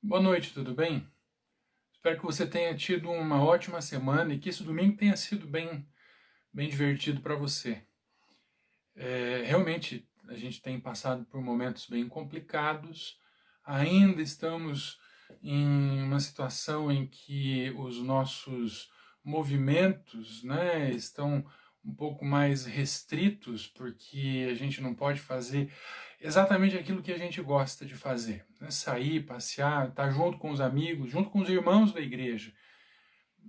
Boa noite, tudo bem? Espero que você tenha tido uma ótima semana e que esse domingo tenha sido bem divertido para você. Realmente, a gente tem passado por momentos bem complicados, ainda estamos em uma situação em que os nossos movimentos, né, estão um pouco mais restritos, porque a gente não pode fazer exatamente aquilo que a gente gosta de fazer, né? Sair, passear, estar junto com os amigos, junto com os irmãos da igreja.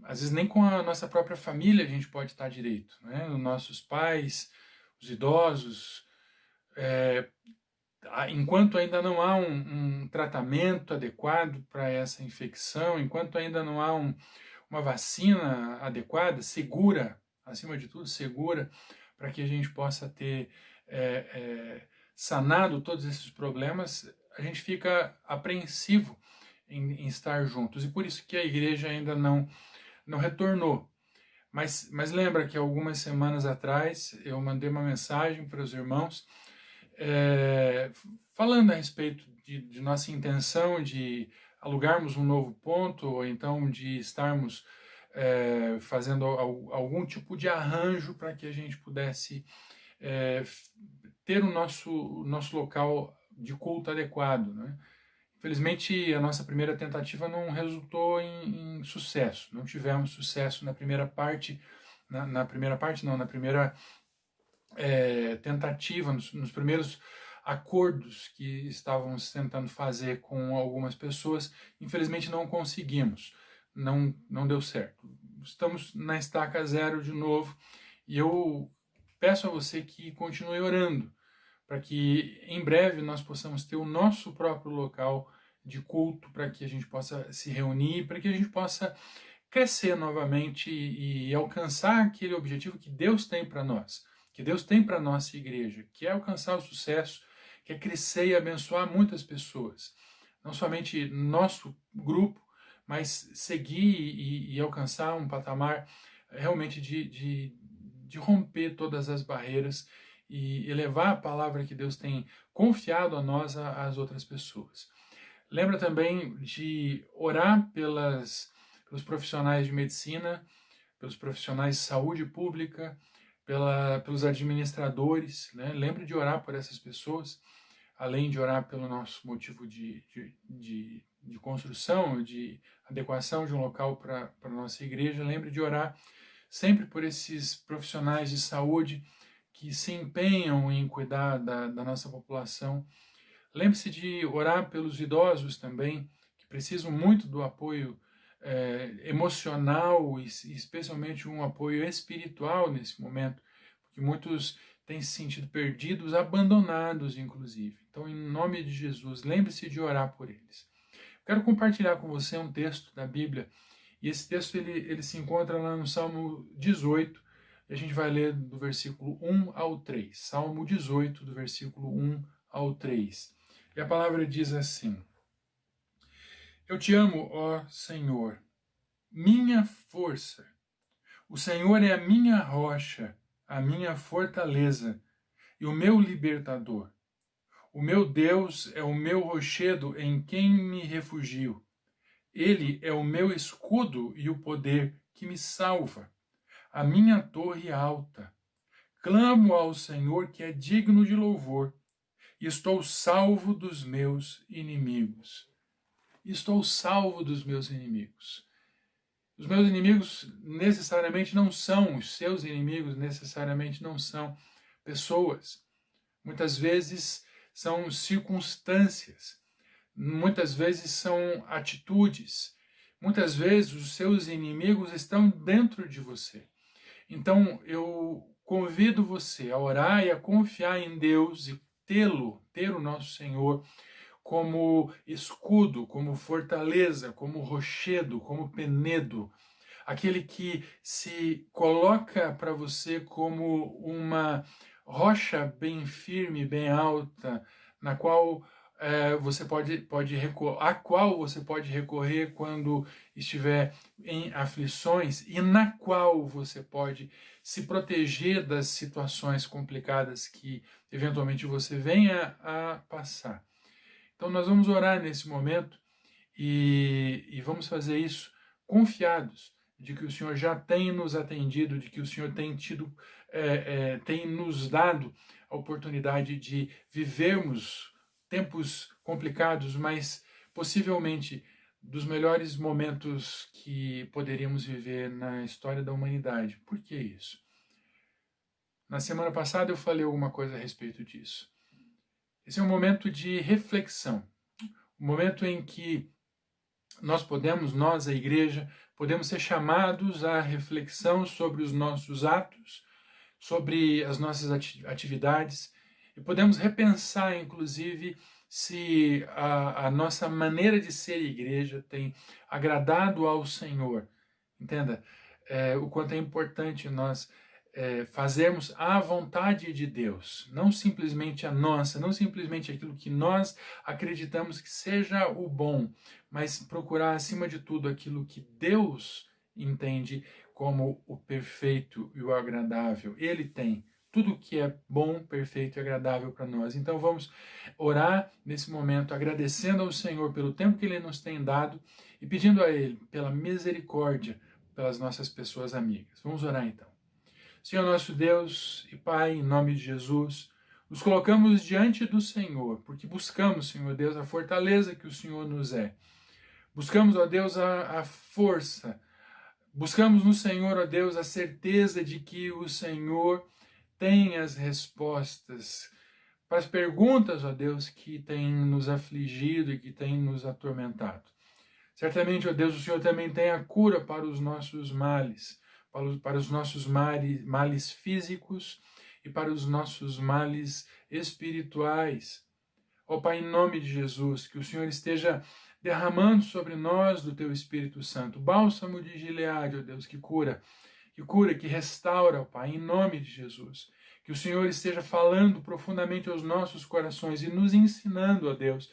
Às vezes nem com a nossa própria família a gente pode estar direito, né? Os nossos pais, os idosos, é, enquanto ainda não há um tratamento adequado para essa infecção, enquanto ainda não há uma vacina adequada, segura, acima de tudo, segura, para que a gente possa ter é, sanado todos esses problemas, a gente fica apreensivo em estar juntos. E por isso que a igreja ainda não retornou. Mas lembra que algumas semanas atrás eu mandei uma mensagem para os irmãos é, falando a respeito de nossa intenção de alugarmos um novo ponto ou então de estarmos fazendo algum tipo de arranjo para que a gente pudesse é, ter o nosso local de culto adequado, né? Infelizmente, a nossa primeira tentativa não resultou em sucesso. Não tivemos sucesso na primeira parte, na primeira parte não, na primeira tentativa, nos primeiros acordos que estávamos tentando fazer com algumas pessoas. Infelizmente, não conseguimos. Não deu certo. Estamos na estaca zero de novo e eu peço a você que continue orando para que em breve nós possamos ter o nosso próprio local de culto, para que a gente possa se reunir, para que a gente possa crescer novamente e alcançar aquele objetivo que Deus tem para nós, que Deus tem para a nossa igreja, que é alcançar o sucesso, que é crescer e abençoar muitas pessoas. Não somente nosso grupo, mas seguir e alcançar um patamar realmente de romper todas as barreiras e elevar a palavra que Deus tem confiado a nós às outras pessoas. Lembra também de orar pelos profissionais de medicina, pelos profissionais de saúde pública, pelos administradores, né? Lembre de orar por essas pessoas, além de orar pelo nosso motivo de construção, de adequação de um local para a nossa igreja. Lembre de orar sempre por esses profissionais de saúde que se empenham em cuidar da nossa população. Lembre-se de orar pelos idosos também, que precisam muito do apoio emocional e especialmente um apoio espiritual nesse momento, porque muitos têm se sentido perdidos, abandonados, inclusive. Então, em nome de Jesus, lembre-se de orar por eles. Quero compartilhar com você um texto da Bíblia, e esse texto ele se encontra lá no Salmo 18, e a gente vai ler do versículo 1 ao 3. Salmo 18, do versículo 1 ao 3. E a palavra diz assim: Eu te amo, ó Senhor, minha força. O Senhor é a minha rocha, a minha fortaleza e o meu libertador. O meu Deus é o meu rochedo em quem me refugio. Ele é o meu escudo e o poder que me salva, a minha torre alta. Clamo ao Senhor que é digno de louvor, e estou salvo dos meus inimigos. Estou salvo dos meus inimigos. Os meus inimigos necessariamente não são, os seus inimigos necessariamente não são pessoas. Muitas vezes são circunstâncias, muitas vezes são atitudes, muitas vezes os seus inimigos estão dentro de você. Então eu convido você a orar e a confiar em Deus e ter o nosso Senhor como escudo, como fortaleza, como rochedo, como penedo, aquele que se coloca para você como uma rocha bem firme, bem alta, na qual você a qual você pode recorrer quando estiver em aflições e na qual você pode se proteger das situações complicadas que eventualmente você venha a passar. Então nós vamos orar nesse momento e vamos fazer isso confiados de que o Senhor já tem nos atendido, de que o Senhor tem tem nos dado a oportunidade de vivermos tempos complicados, mas possivelmente dos melhores momentos que poderíamos viver na história da humanidade. Por que isso? Na semana passada eu falei alguma coisa a respeito disso. Esse é um momento de reflexão, um momento em que nós, a igreja, podemos ser chamados à reflexão sobre os nossos atos, sobre as nossas atividades, e podemos repensar, inclusive, se a nossa maneira de ser igreja tem agradado ao Senhor. Entenda o quanto é importante nós fazermos a vontade de Deus, não simplesmente a nossa, não simplesmente aquilo que nós acreditamos que seja o bom, mas procurar, acima de tudo, aquilo que Deus entende como o perfeito e o agradável. Ele tem tudo que é bom, perfeito e agradável para nós. Então vamos orar nesse momento, agradecendo ao Senhor pelo tempo que Ele nos tem dado e pedindo a Ele pela misericórdia pelas nossas pessoas amigas. Vamos orar então. Senhor nosso Deus e Pai, em nome de Jesus, nos colocamos diante do Senhor, porque buscamos, Senhor Deus, a fortaleza que o Senhor nos é. Buscamos, ó Deus, a força. Buscamos no Senhor, ó Deus, a certeza de que o Senhor tem as respostas para as perguntas, ó Deus, que têm nos afligido e que têm nos atormentado. Certamente, ó Deus, o Senhor também tem a cura para os nossos males, para os nossos males físicos e para os nossos males espirituais. Ó Pai, em nome de Jesus, que o Senhor esteja derramando sobre nós do Teu Espírito Santo, bálsamo de Gileade, ó Deus, que cura, que restaura, ó Pai, em nome de Jesus. Que o Senhor esteja falando profundamente aos nossos corações e nos ensinando, ó Deus,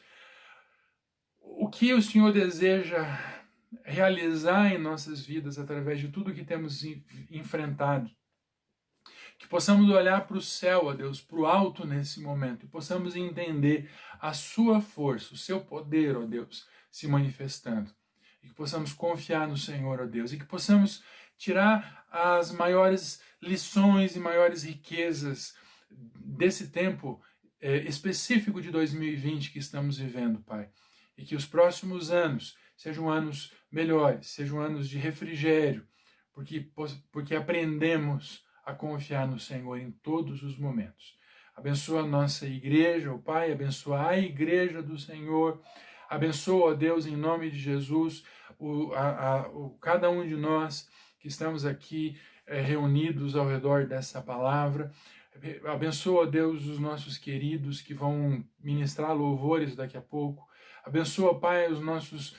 o que o Senhor deseja realizar em nossas vidas através de tudo que temos enfrentado. Que possamos olhar para o céu, ó Deus, para o alto nesse momento, e possamos entender a sua força, o seu poder, ó Deus, se manifestando. E que possamos confiar no Senhor, ó Deus, e que possamos tirar as maiores lições e maiores riquezas desse tempo específico de 2020 que estamos vivendo, Pai. E que os próximos anos sejam anos melhores, sejam anos de refrigério, porque aprendemos a confiar no Senhor em todos os momentos. Abençoa a nossa igreja, ó Pai, abençoa a igreja do Senhor, abençoa, ó Deus, em nome de Jesus, cada um de nós que estamos aqui reunidos ao redor dessa palavra. Abençoa, ó Deus, os nossos queridos que vão ministrar louvores daqui a pouco. Abençoa, Pai, os nossos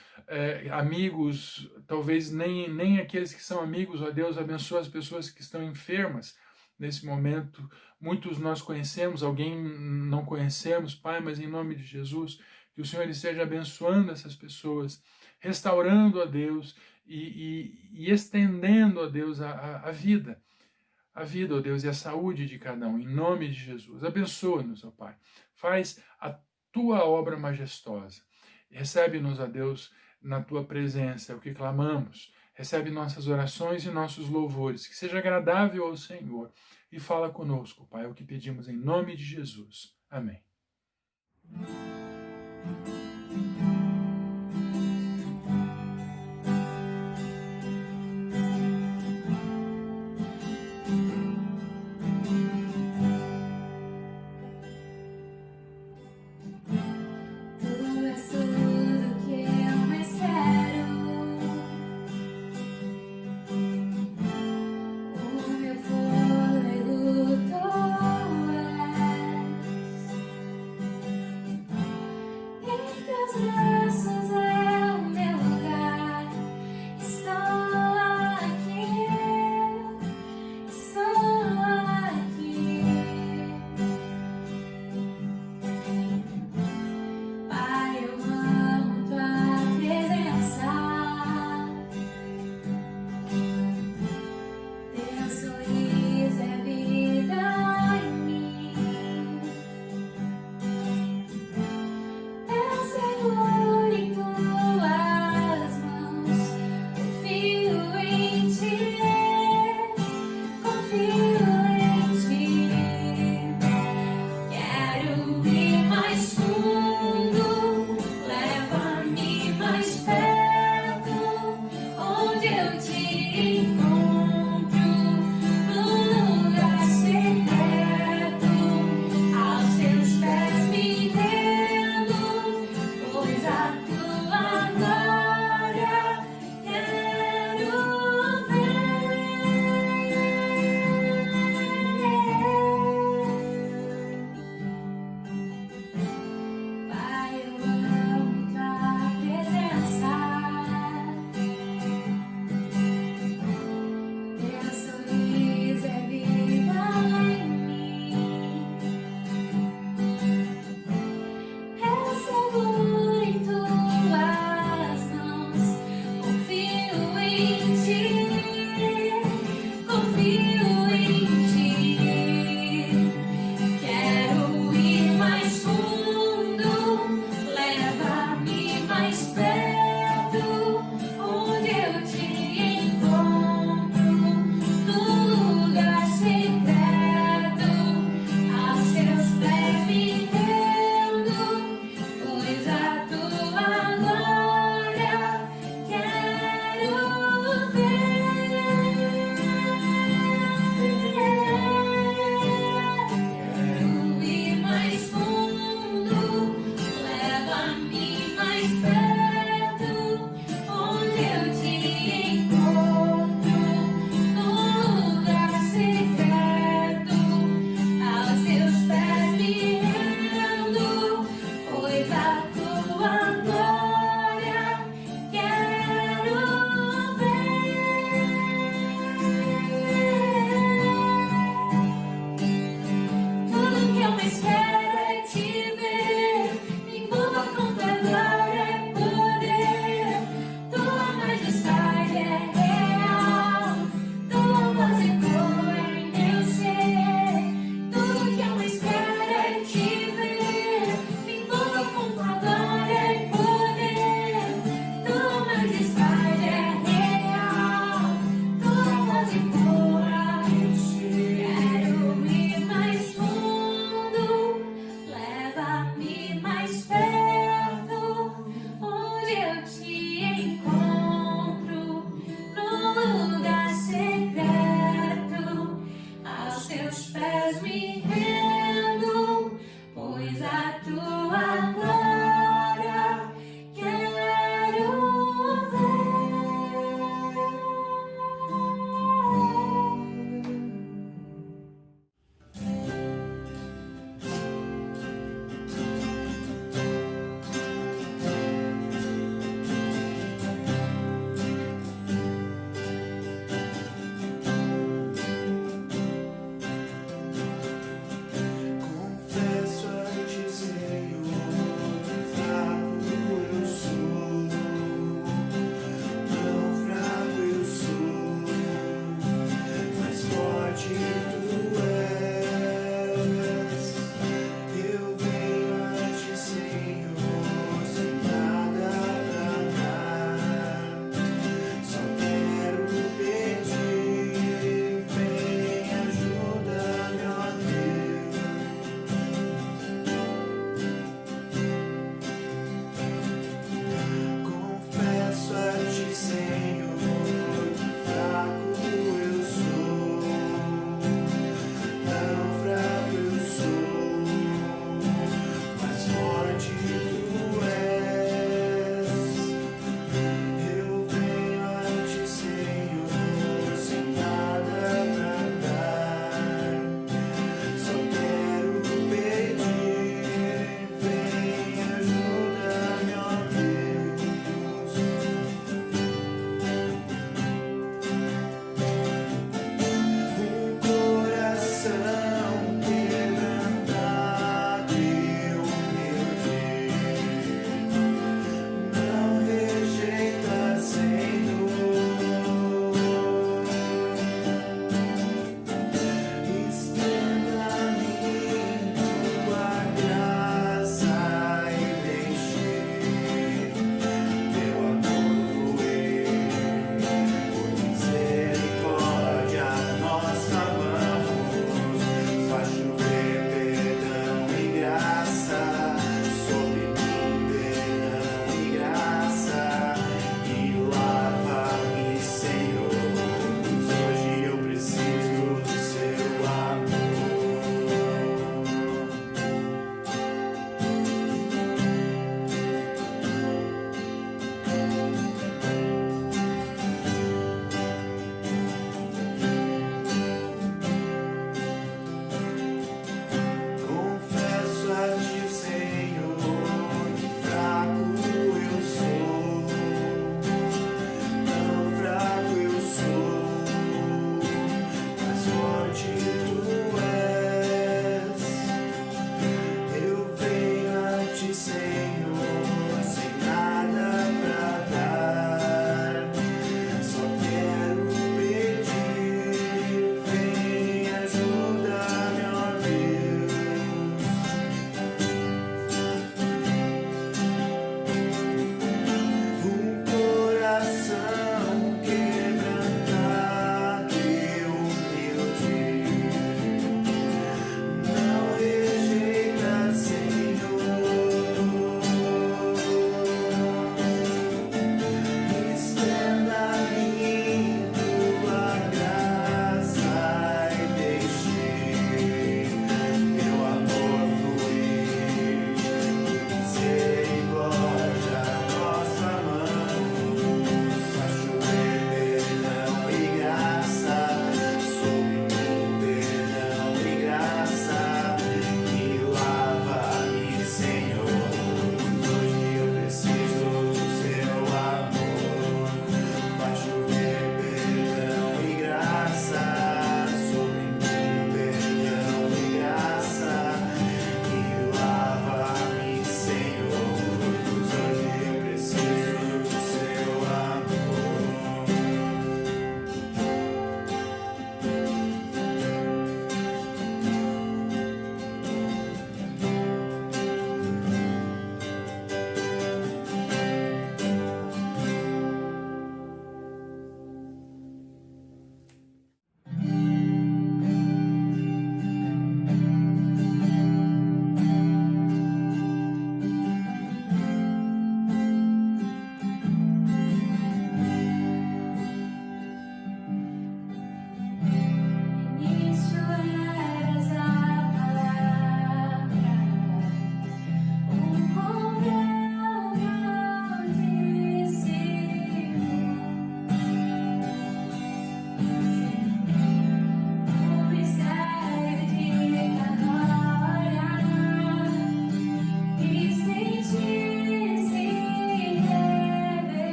amigos, talvez nem aqueles que são amigos, ó Deus, abençoa as pessoas que estão enfermas nesse momento. Muitos nós conhecemos, alguém não conhecemos, Pai, mas em nome de Jesus, que o Senhor esteja abençoando essas pessoas, restaurando, ó Deus, e estendendo, ó Deus, a vida, ó Deus, e a saúde de cada um, em nome de Jesus. Abençoa-nos, ó Pai. Faz a tua obra majestosa. Recebe-nos, ó Deus, na tua presença, é o que clamamos. Recebe nossas orações e nossos louvores, que seja agradável ao Senhor. E fala conosco, Pai, é o que pedimos em nome de Jesus. Amém.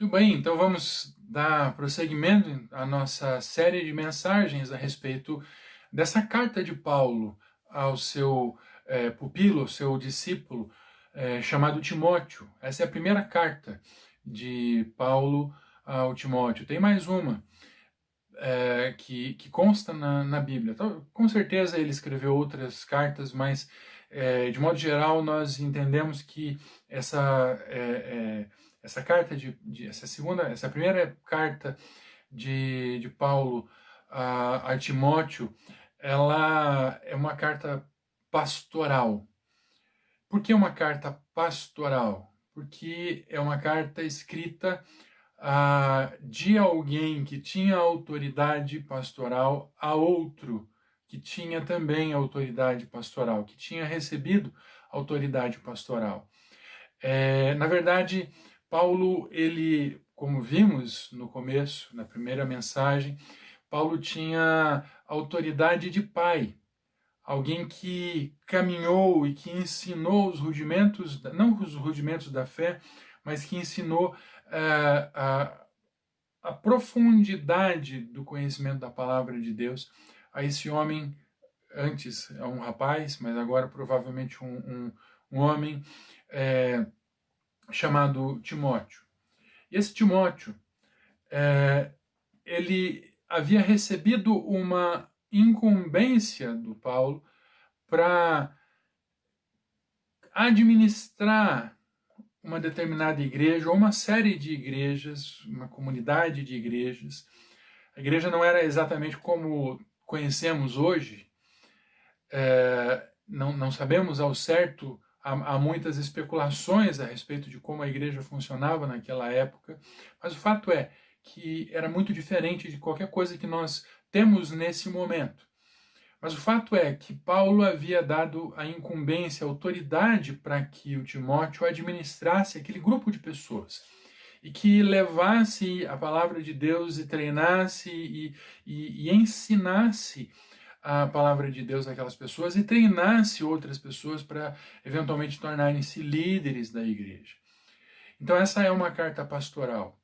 Muito bem, então vamos dar prosseguimento à nossa série de mensagens a respeito dessa carta de Paulo ao seu pupilo, ao seu discípulo, chamado Timóteo. Essa é a primeira carta de Paulo ao Timóteo. Tem mais uma que consta na Bíblia. Então, com certeza ele escreveu outras cartas, mas de modo geral nós entendemos que essa carta essa primeira carta de Paulo a Timóteo, ela é uma carta pastoral. Por que uma carta pastoral? Porque é uma carta escrita de alguém que tinha autoridade pastoral a outro que tinha também autoridade pastoral, que tinha recebido autoridade pastoral. Na verdade, Paulo, ele, como vimos no começo, na primeira mensagem, Paulo tinha autoridade de pai, alguém que caminhou e que ensinou os rudimentos, não os rudimentos da fé, mas que ensinou a profundidade do conhecimento da palavra de Deus a esse homem, antes um rapaz, mas agora provavelmente um homem chamado Timóteo. E esse Timóteo, ele havia recebido uma incumbência do Paulo para administrar uma determinada igreja ou uma série de igrejas, uma comunidade de igrejas. A igreja não era exatamente como conhecemos hoje, não sabemos ao certo, há muitas especulações a respeito de como a igreja funcionava naquela época, mas o fato é que era muito diferente de qualquer coisa que nós temos nesse momento. Mas o fato é que Paulo havia dado a incumbência, a autoridade para que o Timóteo administrasse aquele grupo de pessoas e que levasse a palavra de Deus e treinasse e ensinasse a palavra de Deus àquelas pessoas e treinasse outras pessoas para eventualmente tornarem-se líderes da igreja. Então essa é uma carta pastoral.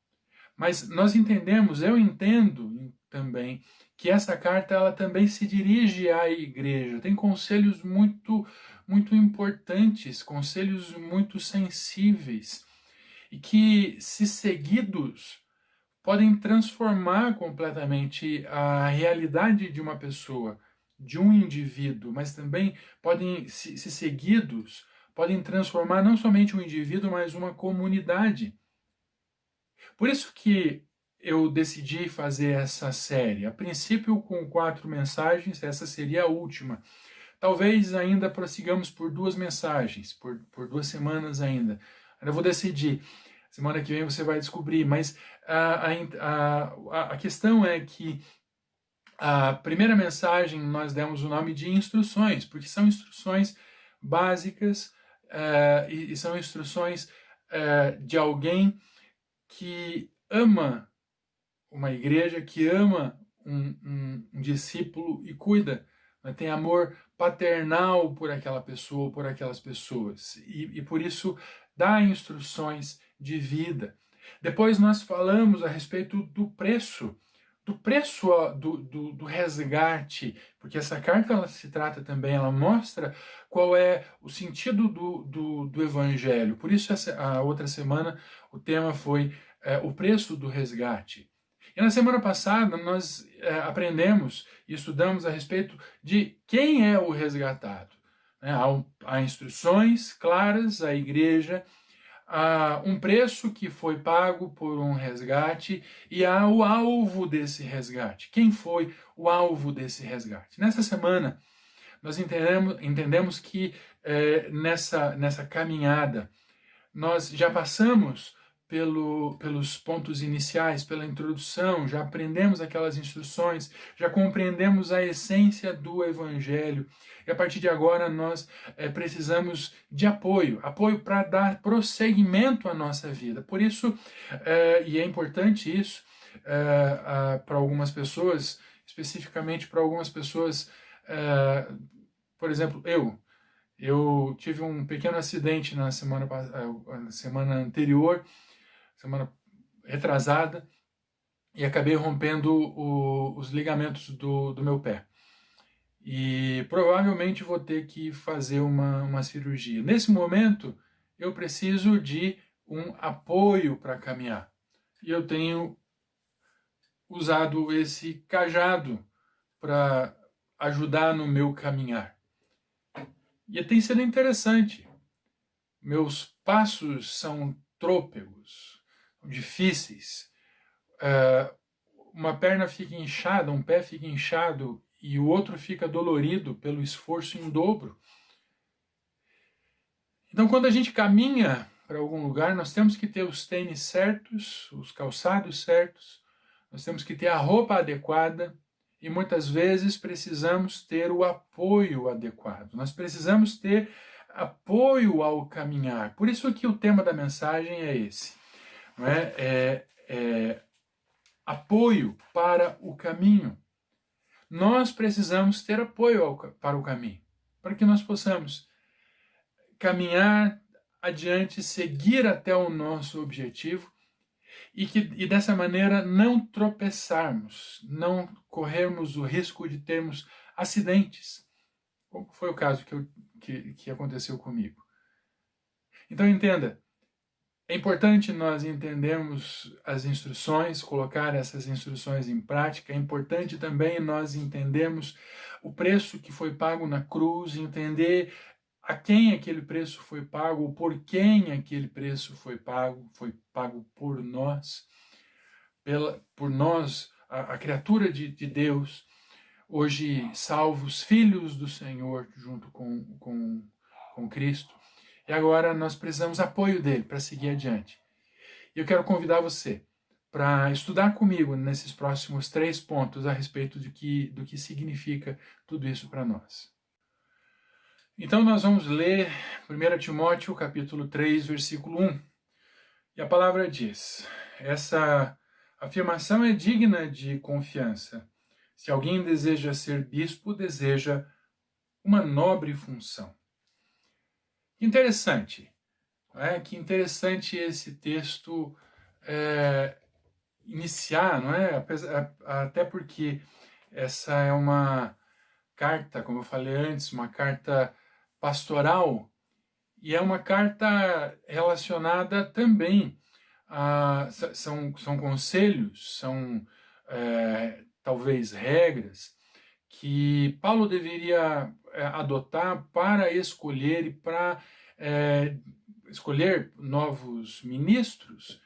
Mas nós entendemos, eu entendo também, que essa carta ela também se dirige à igreja. Tem conselhos muito importantes, conselhos muito sensíveis, e que, se seguidos, podem transformar completamente a realidade de uma pessoa, de um indivíduo, mas também podem, se seguidos, podem transformar não somente um indivíduo, mas uma comunidade. Por isso que eu decidi fazer essa série. A princípio, com 4 mensagens, essa seria a última. Talvez ainda prossigamos por 2 mensagens, por 2 semanas ainda. Ainda vou decidir. Semana que vem você vai descobrir. Mas a questão é que a primeira mensagem nós demos o nome de instruções, porque são instruções básicas e são instruções de alguém que ama uma igreja, que ama um discípulo e cuida, né? Tem amor paternal por aquela pessoa, por aquelas pessoas, e por isso dá instruções de vida. Depois nós falamos a respeito do preço do resgate, porque essa carta ela se trata também, ela mostra qual é o sentido do evangelho. Por isso a outra semana o tema foi o preço do resgate. E na semana passada nós aprendemos e estudamos a respeito de quem é o resgatado. Há instruções claras à igreja, há um preço que foi pago por um resgate e há o alvo desse resgate. Quem foi o alvo desse resgate? Nessa semana nós entendemos que nessa caminhada nós já passamos pelos pontos iniciais, pela introdução, já aprendemos aquelas instruções, já compreendemos a essência do Evangelho. E a partir de agora nós precisamos de apoio para dar prosseguimento à nossa vida. Por isso, e é importante isso para algumas pessoas, especificamente para algumas pessoas, por exemplo, eu tive um pequeno acidente na semana anterior, retrasada e acabei rompendo os ligamentos do meu pé. E provavelmente vou ter que fazer uma cirurgia. Nesse momento, eu preciso de um apoio para caminhar. E eu tenho usado esse cajado para ajudar no meu caminhar. E tem sido interessante. Meus passos são trôpegos, difíceis. Uma perna fica inchada, um pé fica inchado e o outro fica dolorido pelo esforço em dobro. Então, quando a gente caminha para algum lugar, nós temos que ter os tênis certos, os calçados certos, nós temos que ter a roupa adequada e muitas vezes precisamos ter o apoio adequado. Nós precisamos ter apoio ao caminhar. Por isso que o tema da mensagem é esse, não é? Apoio para o caminho. Nós precisamos ter apoio para o caminho, para que nós possamos caminhar adiante, seguir até o nosso objetivo e dessa maneira não tropeçarmos, não corrermos o risco de termos acidentes, como foi o caso que aconteceu comigo. Então entenda, é importante nós entendermos as instruções, colocar essas instruções em prática. É importante também nós entendermos o preço que foi pago na cruz, entender a quem aquele preço foi pago, por quem aquele preço foi pago por nós, por nós, a criatura de Deus, hoje salvos, filhos do Senhor, junto com Cristo. E agora nós precisamos apoio dele para seguir adiante. E eu quero convidar você para estudar comigo nesses próximos 3 pontos a respeito do que significa tudo isso para nós. Então nós vamos ler 1 Timóteo capítulo 3, versículo 1. E a palavra diz: essa afirmação é digna de confiança. Se alguém deseja ser bispo, deseja uma nobre função. Interessante, não é? Que interessante esse texto iniciar, não é? Até porque essa é uma carta, como eu falei antes, uma carta pastoral, e é uma carta relacionada também são conselhos, são talvez regras que Paulo deveria adotar para escolher e para escolher novos ministros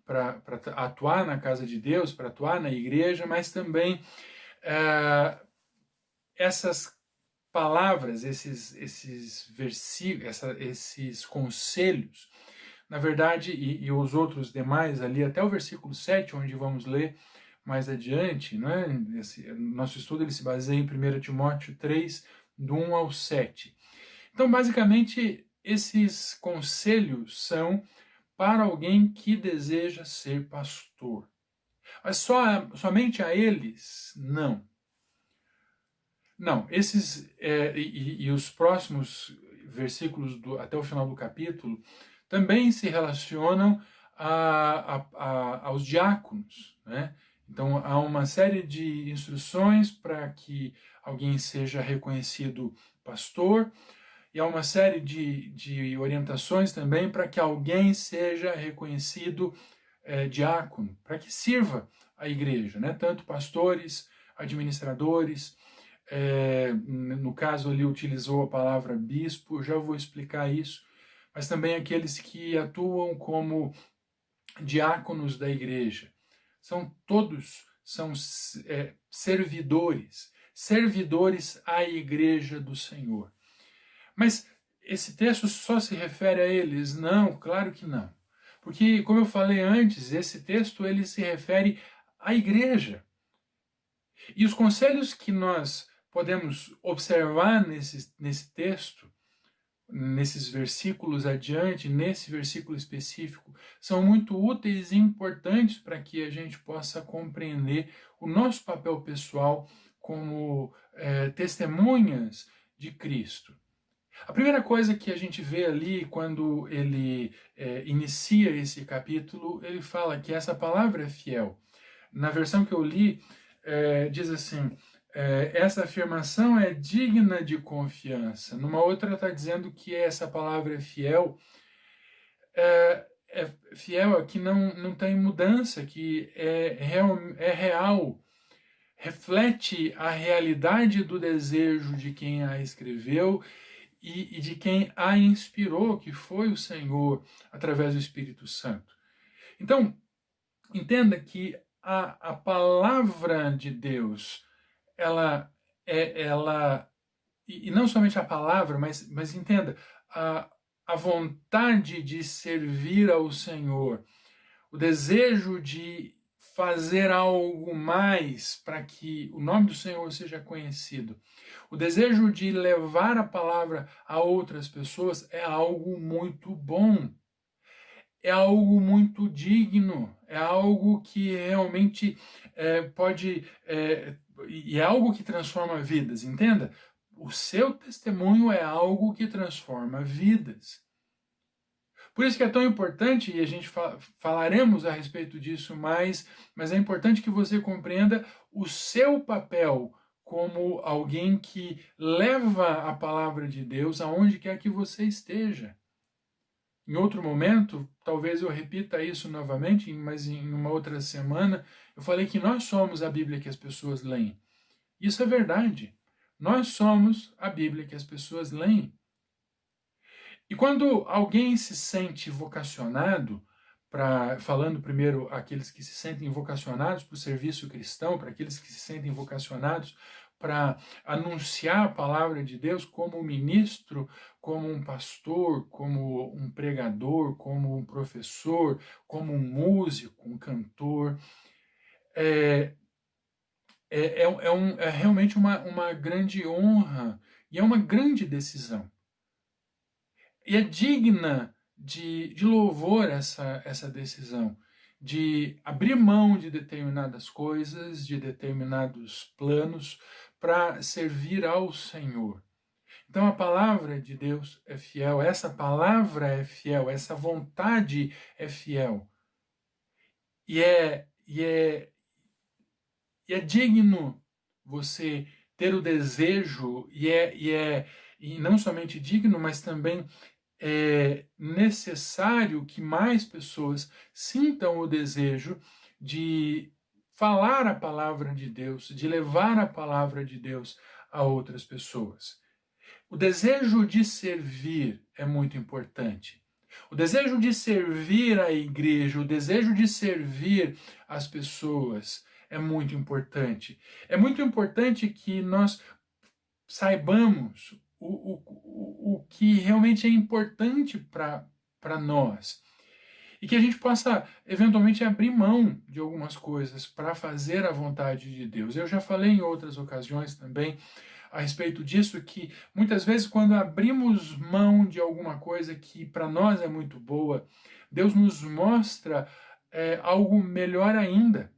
para atuar na casa de Deus, para atuar na igreja, mas também essas palavras, esses versículos, esses conselhos, na verdade, e os outros demais ali, até o versículo 7, onde vamos ler mais adiante, né? Nosso estudo ele se baseia em 1 Timóteo 3, do 1 ao 7. Então, basicamente, esses conselhos são para alguém que deseja ser pastor. Mas somente a eles? Não. Não, esses e os próximos versículos até o final do capítulo também se relacionam aos diáconos, né? Então há uma série de instruções para que alguém seja reconhecido pastor e há uma série de orientações também para que alguém seja reconhecido diácono, para que sirva a igreja, né? Tanto pastores, administradores. No caso ali utilizou a palavra bispo, já vou explicar isso, mas também aqueles que atuam como diáconos da igreja. Todos são servidores à igreja do Senhor. Mas esse texto só se refere a eles? Não, claro que não. Porque, como eu falei antes, esse texto ele se refere à igreja. E os conselhos que nós podemos observar nesse texto, nesses versículos adiante, nesse versículo específico, são muito úteis e importantes para que a gente possa compreender o nosso papel pessoal como testemunhas de Cristo. A primeira coisa que a gente vê ali, quando ele inicia esse capítulo, ele fala que essa palavra é fiel. Na versão que eu li, diz assim, essa afirmação é digna de confiança. Numa outra está dizendo que essa palavra é fiel, fiel, que não tem mudança, que é real, reflete a realidade do desejo de quem a escreveu e de quem a inspirou, que foi o Senhor, através do Espírito Santo. Então, entenda que a palavra de Deus, ela e não somente a palavra, mas entenda, a vontade de servir ao Senhor, o desejo de fazer algo mais para que o nome do Senhor seja conhecido, o desejo de levar a palavra a outras pessoas é algo muito bom, é algo muito digno, é algo que realmente pode, e é algo que transforma vidas, entenda? O seu testemunho é algo que transforma vidas. Por isso que é tão importante, e a gente falaremos a respeito disso mais, mas é importante que você compreenda o seu papel como alguém que leva a palavra de Deus aonde quer que você esteja. Em outro momento, talvez eu repita isso novamente, mas em uma outra semana, eu falei que nós somos a Bíblia que as pessoas leem. Isso é verdade. Nós somos a Bíblia que as pessoas leem. E quando alguém se sente vocacionado, falando primeiro aqueles que se sentem vocacionados para o serviço cristão, para aqueles que se sentem vocacionados para anunciar a palavra de Deus como um ministro, como um pastor, como um pregador, como um professor, como um músico, um cantor, é realmente uma grande honra e é uma grande decisão. E é digna de louvor essa decisão, de abrir mão de determinadas coisas, de determinados planos, para servir ao Senhor. Então a palavra de Deus é fiel, essa palavra é fiel, essa vontade é fiel. E é digno você ter o desejo, e não somente digno, mas também é necessário que mais pessoas sintam o desejo de falar a palavra de Deus, de levar a palavra de Deus a outras pessoas. O desejo de servir é muito importante. O desejo de servir a igreja, o desejo de servir as pessoas é muito importante. É muito importante que nós saibamos o que realmente é importante para nós. E que a gente possa, eventualmente, abrir mão de algumas coisas para fazer a vontade de Deus. Eu já falei em outras ocasiões também a respeito disso, que muitas vezes, quando abrimos mão de alguma coisa que para nós é muito boa, Deus nos mostra algo melhor ainda.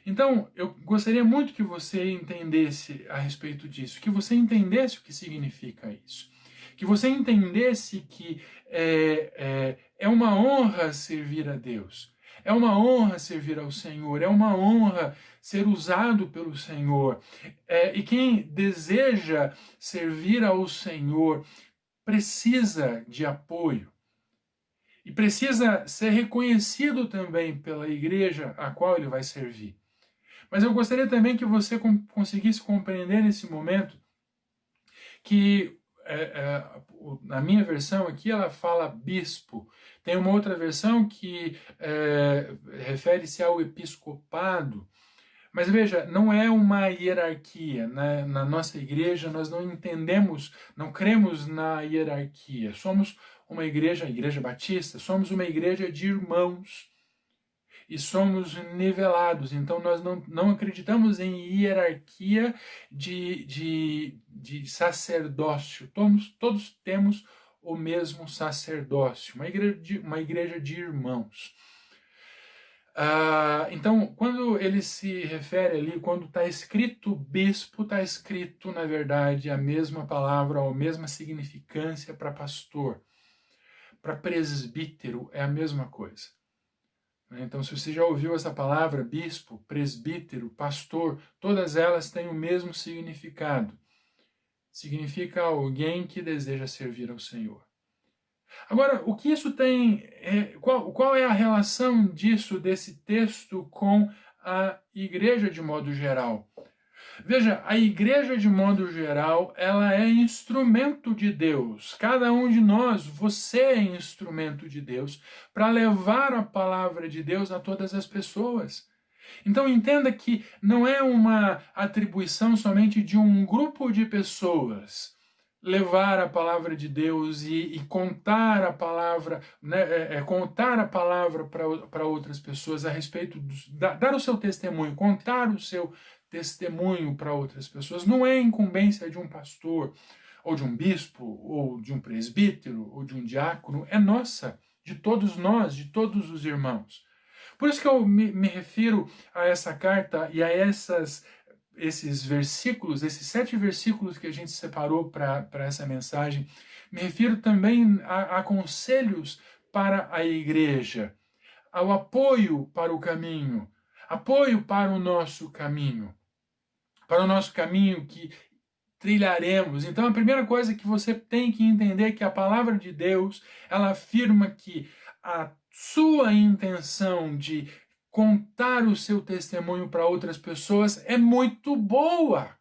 Então, eu gostaria muito que você entendesse a respeito disso, que você entendesse o que significa isso, que você entendesse que é uma honra servir a Deus, é uma honra servir ao Senhor, é uma honra ser usado pelo Senhor. E quem deseja servir ao Senhor precisa de apoio. E precisa ser reconhecido também pela igreja a qual ele vai servir. Mas eu gostaria também que você conseguisse compreender nesse momento que na minha versão aqui ela fala bispo. Tem uma outra versão que refere-se ao episcopado. Mas veja, não é uma hierarquia. Né? Na nossa igreja nós não entendemos, não cremos na hierarquia. Somos uma igreja, a Igreja Batista, somos uma igreja de irmãos. E somos nivelados, então nós não acreditamos em hierarquia de sacerdócio. Todos temos o mesmo sacerdócio, uma igreja de irmãos. Então, quando ele se refere ali, quando está escrito bispo, está escrito, na verdade, a mesma palavra, ou a mesma significância para pastor. Para presbítero é a mesma coisa. Então, se você já ouviu essa palavra, bispo, presbítero, pastor, todas elas têm o mesmo significado. Significa alguém que deseja servir ao Senhor. Agora, o que isso tem, qual é a relação disso, desse texto, com a igreja de modo geral? Veja, a igreja de modo geral, ela é instrumento de Deus. Cada um de nós, você é instrumento de Deus para levar a palavra de Deus a todas as pessoas. Então entenda que não é uma atribuição somente de um grupo de pessoas levar a palavra de Deus e contar a palavra, né, contar a palavra para outras pessoas a respeito, dar o seu testemunho, contar o seu testemunho para outras pessoas. Não é incumbência de um pastor, ou de um bispo, ou de um presbítero, ou de um diácono, é nossa, de todos nós, de todos os irmãos. Por isso que eu me refiro a essa carta e a esses versículos, esses 7 versículos que a gente separou para essa mensagem. Me refiro também a conselhos para a igreja, ao apoio para o caminho, apoio para o nosso caminho que trilharemos. Então, a primeira coisa que você tem que entender é que a palavra de Deus, ela afirma que a sua intenção de contar o seu testemunho para outras pessoas é muito boa.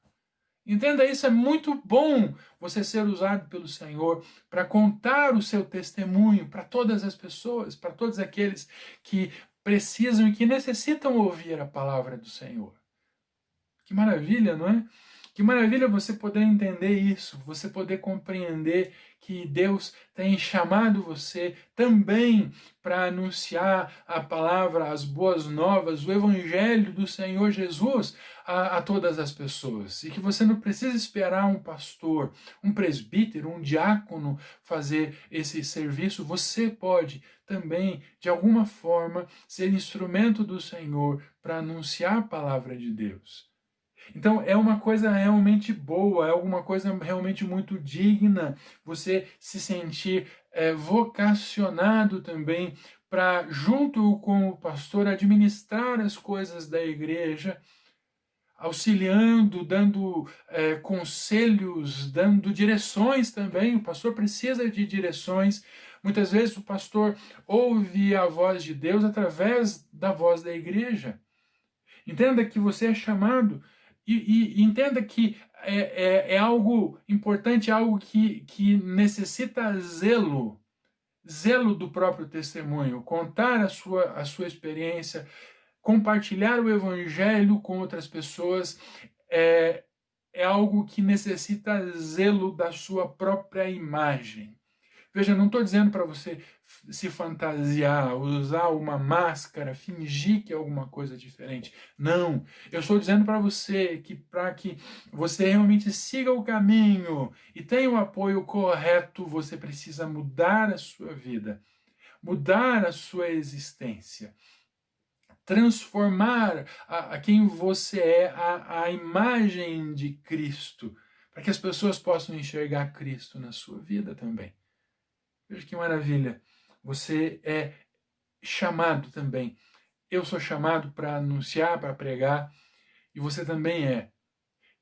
Entenda isso, é muito bom você ser usado pelo Senhor para contar o seu testemunho para todas as pessoas, para todos aqueles que precisam e que necessitam ouvir a palavra do Senhor. Que maravilha, não é? Que maravilha você poder entender isso, você poder compreender que Deus tem chamado você também para anunciar a palavra, as boas novas, o evangelho do Senhor Jesus a todas as pessoas. E que você não precisa esperar um pastor, um presbítero, um diácono fazer esse serviço. Você pode também, de alguma forma, ser instrumento do Senhor para anunciar a palavra de Deus. Então é uma coisa realmente boa, é alguma coisa realmente muito digna você se sentir vocacionado também para, junto com o pastor, administrar as coisas da igreja, auxiliando, dando conselhos, dando direções também. O pastor precisa de direções. Muitas vezes o pastor ouve a voz de Deus através da voz da igreja. Entenda que você é chamado e entenda que é algo importante, algo que necessita zelo, zelo do próprio testemunho, contar a sua experiência, compartilhar o evangelho com outras pessoas, é algo que necessita zelo da sua própria imagem. Veja, não estou dizendo para você se fantasiar, usar uma máscara, fingir que é alguma coisa diferente. Não, eu estou dizendo para você que para que você realmente siga o caminho e tenha o apoio correto, você precisa mudar a sua vida, mudar a sua existência, transformar a quem você é, a imagem de Cristo, para que as pessoas possam enxergar Cristo na sua vida também. Veja que maravilha. Você é chamado também. Eu sou chamado para anunciar, para pregar, e você também é.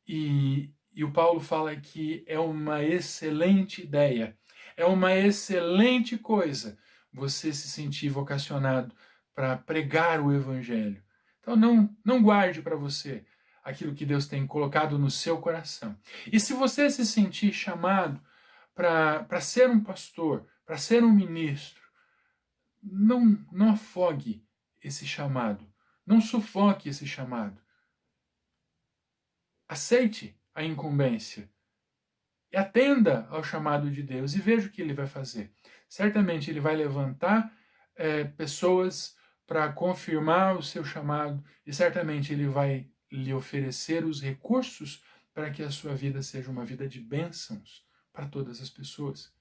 E o Paulo fala que é uma excelente ideia, é uma excelente coisa você se sentir vocacionado para pregar o Evangelho. Então não guarde para você aquilo que Deus tem colocado no seu coração. E se você se sentir chamado para ser um pastor, para ser um ministro, não afogue esse chamado, não sufoque esse chamado. Aceite a incumbência e atenda ao chamado de Deus e veja o que ele vai fazer. Certamente ele vai levantar pessoas para confirmar o seu chamado e certamente ele vai lhe oferecer os recursos para que a sua vida seja uma vida de bênçãos para todas as pessoas,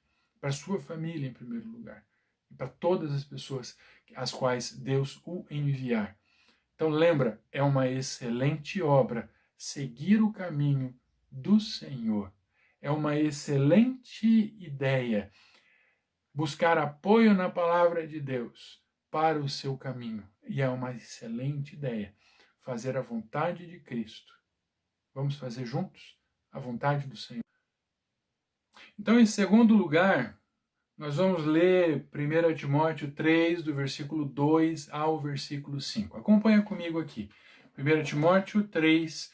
para a sua família em primeiro lugar. e para todas as pessoas às quais Deus o enviar. Então lembra, é uma excelente obra seguir o caminho do Senhor. É uma excelente ideia buscar apoio na palavra de Deus para o seu caminho. E é uma excelente ideia fazer a vontade de Cristo. Vamos fazer juntos a vontade do Senhor. Então, em segundo lugar, nós vamos ler 1 Timóteo 3, do versículo 2 ao versículo 5. Acompanha comigo aqui. 1 Timóteo 3,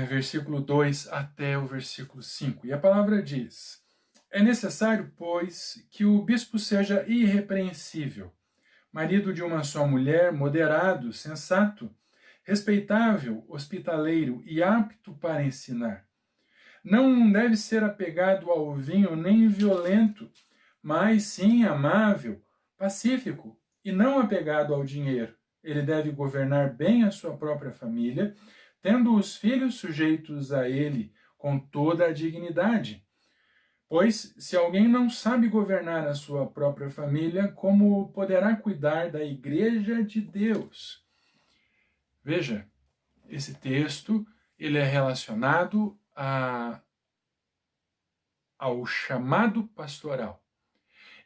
versículo 2 até o versículo 5. E a palavra diz: é necessário, pois, que o bispo seja irrepreensível, marido de uma só mulher, moderado, sensato, respeitável, hospitaleiro e apto para ensinar. Não deve ser apegado ao vinho nem violento, mas sim amável, pacífico e não apegado ao dinheiro. Ele deve governar bem a sua própria família, tendo os filhos sujeitos a ele com toda a dignidade. Pois, se alguém não sabe governar a sua própria família, como poderá cuidar da igreja de Deus? Veja, esse texto ele é relacionado ao chamado pastoral.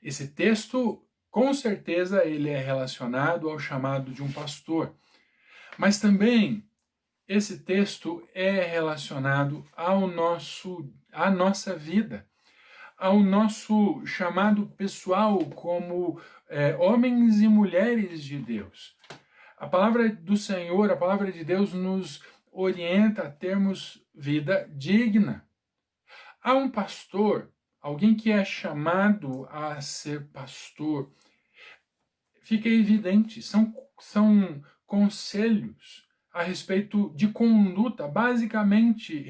Esse texto, com certeza, ele é relacionado ao chamado de um pastor. Mas também esse texto é relacionado à nossa vida, ao nosso chamado pessoal como homens e mulheres de Deus. A palavra do Senhor, a palavra de Deus nos orienta a termos vida digna. Há um pastor, alguém que é chamado a ser pastor, fica evidente, são conselhos a respeito de conduta, basicamente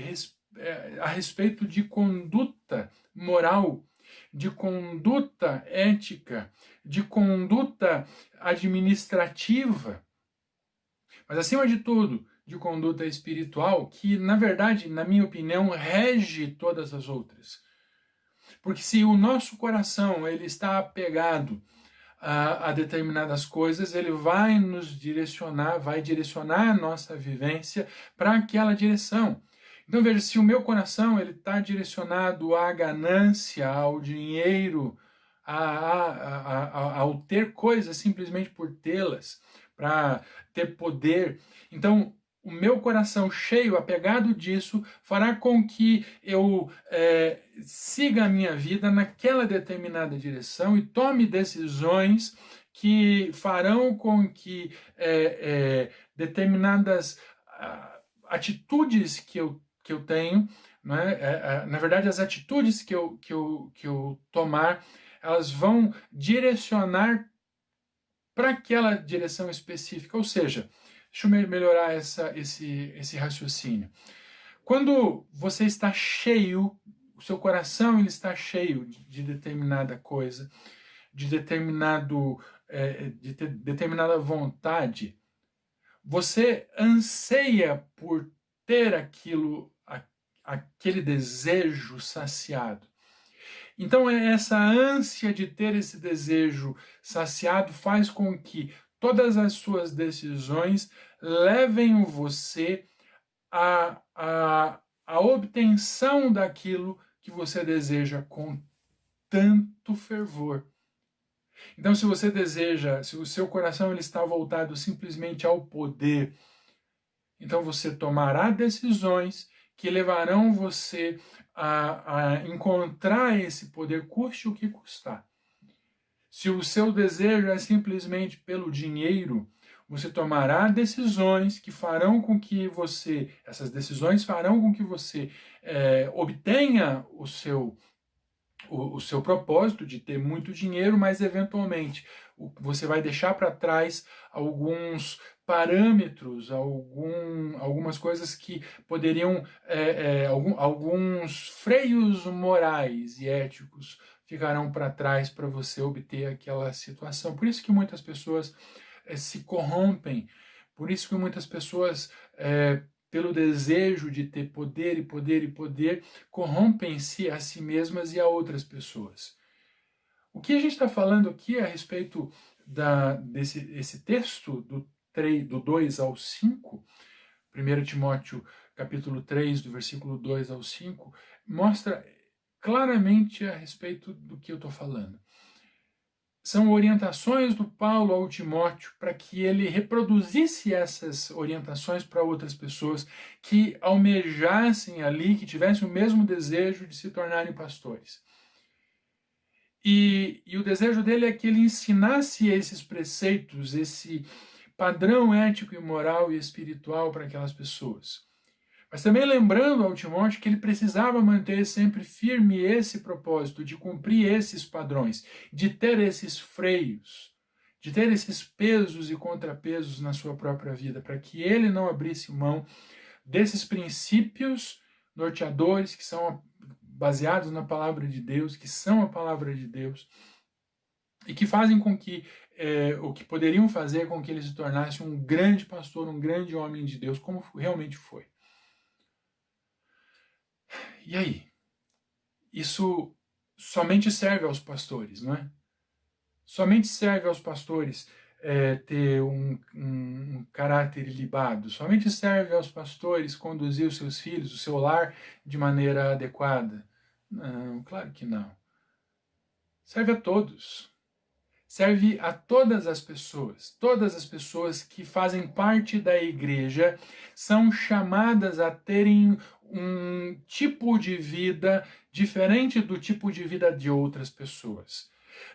a respeito de conduta moral, de conduta ética, de conduta administrativa, mas acima de tudo, de conduta espiritual, que na verdade, na minha opinião, rege todas as outras. Porque se o nosso coração ele está apegado a determinadas coisas, ele vai nos direcionar, vai direcionar a nossa vivência para aquela direção. Então veja, se o meu coração ele está direcionado à ganância, ao dinheiro, ao ter coisas simplesmente por tê-las, para ter poder, então o meu coração cheio, apegado disso, fará com que eu siga a minha vida naquela determinada direção e tome decisões que farão com que determinadas atitudes que eu tenho, né, na verdade, as atitudes que eu tomar, elas vão direcionar para aquela direção específica, ou seja, deixa eu melhorar esse raciocínio. Quando você está cheio, o seu coração ele está cheio de determinada coisa, de determinada vontade, você anseia por ter aquele desejo saciado. Então, essa ânsia de ter esse desejo saciado faz com que todas as suas decisões levem você à obtenção daquilo que você deseja com tanto fervor. Então, se você deseja, se o seu coração ele está voltado simplesmente ao poder, então você tomará decisões que levarão você a encontrar esse poder, custe o que custar. Se o seu desejo é simplesmente pelo dinheiro, você tomará decisões que farão com que você, essas decisões farão com que você obtenha o seu propósito de ter muito dinheiro, mas eventualmente você vai deixar para trás alguns parâmetros, algumas coisas que poderiam, alguns freios morais e éticos ficarão para trás para você obter aquela situação. Por isso que muitas pessoas se corrompem, por isso que muitas pessoas, pelo desejo de ter poder e poder e poder, corrompem-se a si mesmas e a outras pessoas. O que a gente está falando aqui a respeito desse texto do 2 ao 5, 1 Timóteo capítulo 3, do versículo 2 ao 5, mostra claramente a respeito do que eu estou falando. São orientações do Paulo ao Timóteo para que ele reproduzisse essas orientações para outras pessoas que almejassem ali, que tivessem o mesmo desejo de se tornarem pastores. E o desejo dele é que ele ensinasse esses preceitos, esse padrão ético e moral e espiritual para aquelas pessoas. Mas também lembrando ao Timóteo que ele precisava manter sempre firme esse propósito de cumprir esses padrões, de ter esses freios, de ter esses pesos e contrapesos na sua própria vida, para que ele não abrisse mão desses princípios norteadores que são baseados na palavra de Deus, que são a palavra de Deus, e que fazem com que, o que poderiam fazer com que ele se tornasse um grande pastor, um grande homem de Deus, como realmente foi. E aí? Isso somente serve aos pastores, não é? Somente serve aos pastores ter um caráter ilibado. Somente serve aos pastores conduzir os seus filhos, o seu lar, de maneira adequada. Não, claro que não. Serve a todos. Serve a todas as pessoas que fazem parte da igreja são chamadas a terem um tipo de vida diferente do tipo de vida de outras pessoas.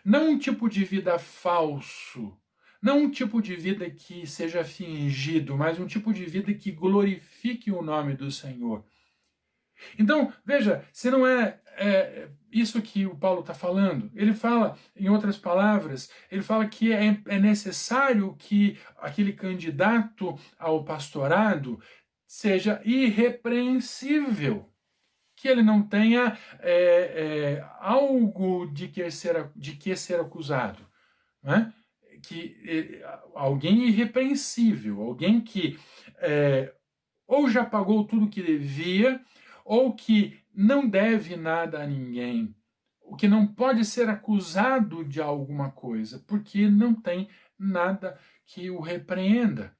Não um tipo de vida falso, não um tipo de vida que seja fingido, mas um tipo de vida que glorifique o nome do Senhor. Então, veja, se não é isso que o Paulo está falando, ele fala, em outras palavras, ele fala que é necessário que aquele candidato ao pastorado seja irrepreensível, que ele não tenha algo de que ser acusado, né? Alguém irrepreensível, alguém que ou já pagou tudo que devia, ou que não deve nada a ninguém, o que não pode ser acusado de alguma coisa, porque não tem nada que o repreenda.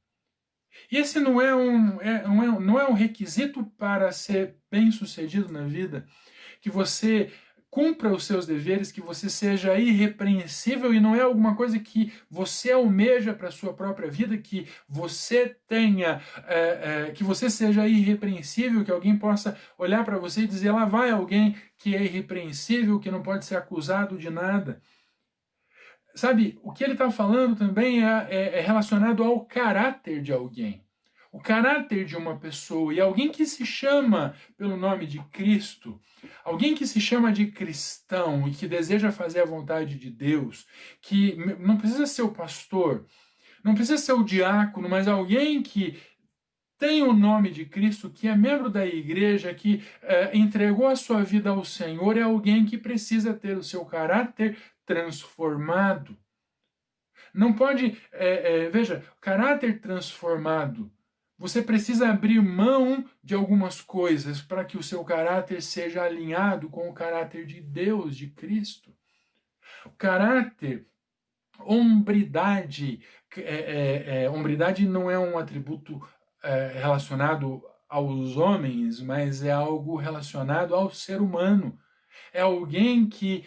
E esse não é um requisito para ser bem-sucedido na vida, que você cumpra os seus deveres, que você seja irrepreensível, e não é alguma coisa que você almeja para a sua própria vida, que você tenha, que você seja irrepreensível, que alguém possa olhar para você e dizer, lá vai alguém que é irrepreensível, que não pode ser acusado de nada. Sabe, o que ele está falando também é relacionado ao caráter de alguém. O caráter de uma pessoa, e alguém que se chama pelo nome de Cristo, alguém que se chama de cristão e que deseja fazer a vontade de Deus, que não precisa ser o pastor, não precisa ser o diácono, mas alguém que tem o nome de Cristo, que é membro da igreja, que entregou a sua vida ao Senhor, é alguém que precisa ter o seu caráter transformado. Não pode, veja, caráter transformado. Você precisa abrir mão de algumas coisas para que o seu caráter seja alinhado com o caráter de Deus, de Cristo. O caráter, hombridade, hombridade não é um atributo relacionado aos homens, mas é algo relacionado ao ser humano. É alguém que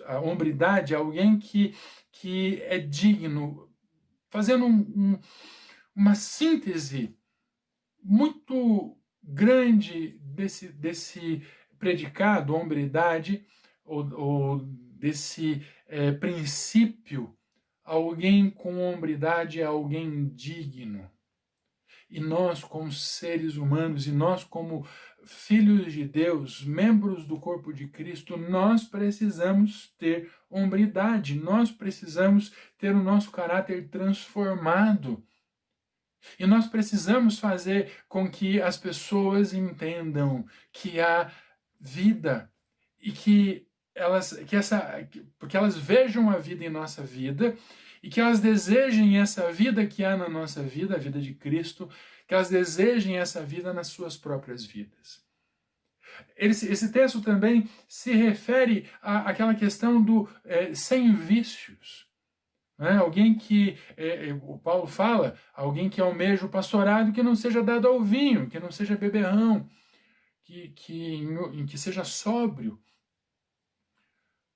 a hombridade é alguém que é digno, fazendo uma síntese muito grande desse predicado, hombridade, ou desse princípio. Alguém com hombridade é alguém digno. E nós, como seres humanos, e nós, como filhos de Deus, membros do corpo de Cristo, nós precisamos ter hombridade, nós precisamos ter o nosso caráter transformado. E nós precisamos fazer com que as pessoas entendam que há vida e porque elas vejam a vida em nossa vida e que elas desejem essa vida que há na nossa vida, a vida de Cristo, que elas desejem essa vida nas suas próprias vidas. Esse texto também se refere àquela questão do sem vícios. Né? Alguém que, o Paulo fala, alguém que almeja o pastorado que não seja dado ao vinho, que não seja beberrão, que seja sóbrio.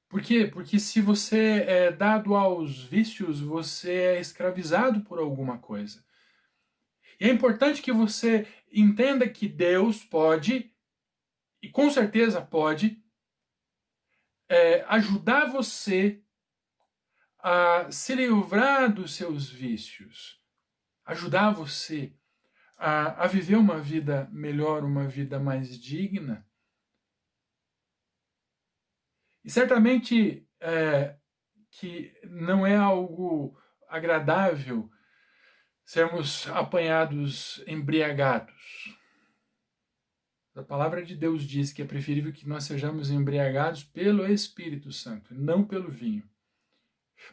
Por quê? Porque se você é dado aos vícios, você é escravizado por alguma coisa. E é importante que você entenda que Deus pode, e com certeza pode, ajudar você a se livrar dos seus vícios, ajudar você a viver uma vida melhor, uma vida mais digna. E certamente que não é algo agradável sermos apanhados embriagados. A palavra de Deus diz que é preferível que nós sejamos embriagados pelo Espírito Santo, não pelo vinho.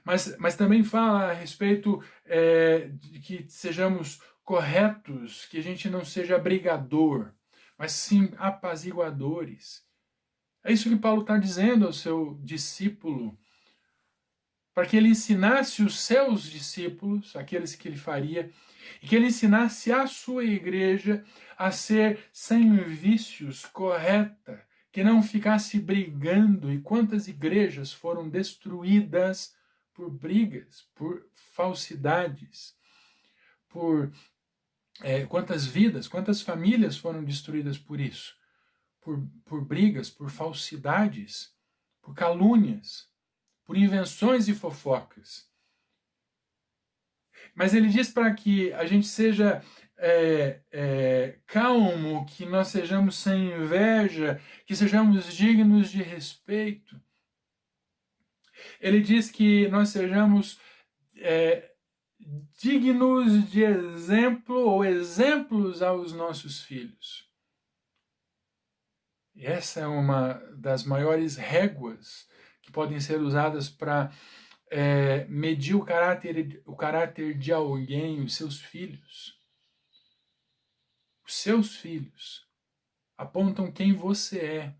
Mas também fala a respeito de que sejamos corretos, que a gente não seja brigador, mas sim apaziguadores. É isso que Paulo está dizendo ao seu discípulo, para que ele ensinasse os seus discípulos, aqueles que ele faria, e que ele ensinasse a sua igreja a ser sem vícios, correta, que não ficasse brigando. E quantas igrejas foram destruídas por brigas, por falsidades, por quantas vidas, quantas famílias foram destruídas por isso, por brigas, por falsidades, por calúnias, por invenções e fofocas. Mas ele diz para que a gente seja calmo, que nós sejamos sem inveja, que sejamos dignos de respeito. Ele diz que nós sejamos dignos de exemplo ou exemplos aos nossos filhos. E essa é uma das maiores réguas que podem ser usadas para medir o caráter de alguém, os seus filhos. Os seus filhos apontam quem você é.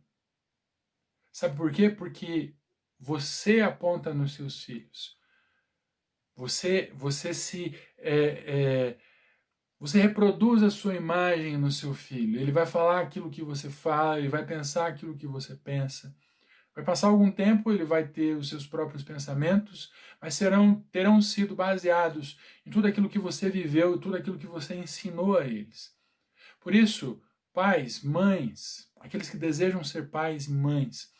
Sabe por quê? Porque você aponta nos seus filhos. Você reproduz a sua imagem no seu filho. Ele vai falar aquilo que você fala, ele vai pensar aquilo que você pensa. Vai passar algum tempo, ele vai ter os seus próprios pensamentos, mas terão sido baseados em tudo aquilo que você viveu, tudo aquilo que você ensinou a eles. Por isso, pais, mães, aqueles que desejam ser pais e mães,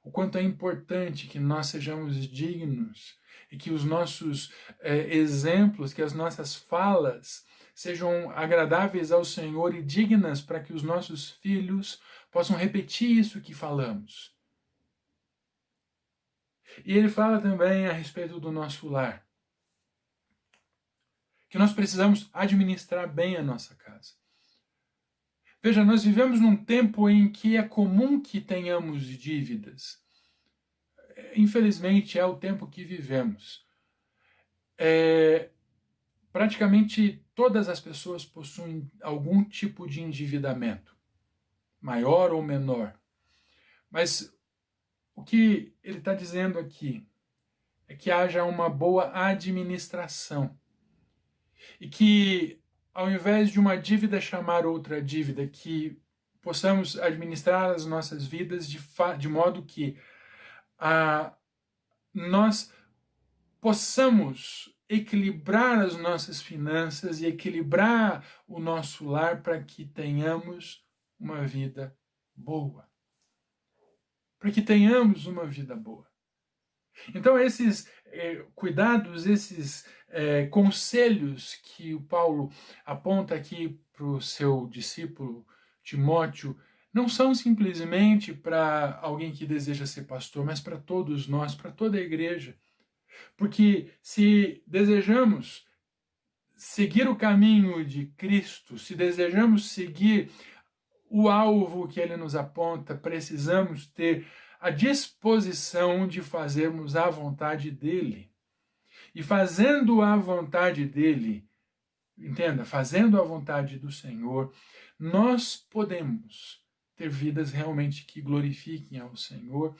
o quanto é importante que nós sejamos dignos e que os nossos exemplos, que as nossas falas sejam agradáveis ao Senhor e dignas para que os nossos filhos possam repetir isso que falamos. E ele fala também a respeito do nosso lar, que nós precisamos administrar bem a nossa casa. Veja, nós vivemos num tempo em que é comum que tenhamos dívidas. Infelizmente, é o tempo que vivemos. Praticamente todas as pessoas possuem algum tipo de endividamento, maior ou menor. Mas o que ele está dizendo aqui é que haja uma boa administração e que, ao invés de uma dívida chamar outra dívida, que possamos administrar as nossas vidas de modo que nós possamos equilibrar as nossas finanças e equilibrar o nosso lar para que tenhamos uma vida boa. Para que tenhamos uma vida boa. Então, esses cuidados, esses conselhos que o Paulo aponta aqui para o seu discípulo Timóteo, não são simplesmente para alguém que deseja ser pastor, mas para todos nós, para toda a igreja. Porque se desejamos seguir o caminho de Cristo, se desejamos seguir o alvo que ele nos aponta, precisamos ter a disposição de fazermos a vontade dele. E fazendo a vontade dele, entenda, fazendo a vontade do Senhor, nós podemos ter vidas realmente que glorifiquem ao Senhor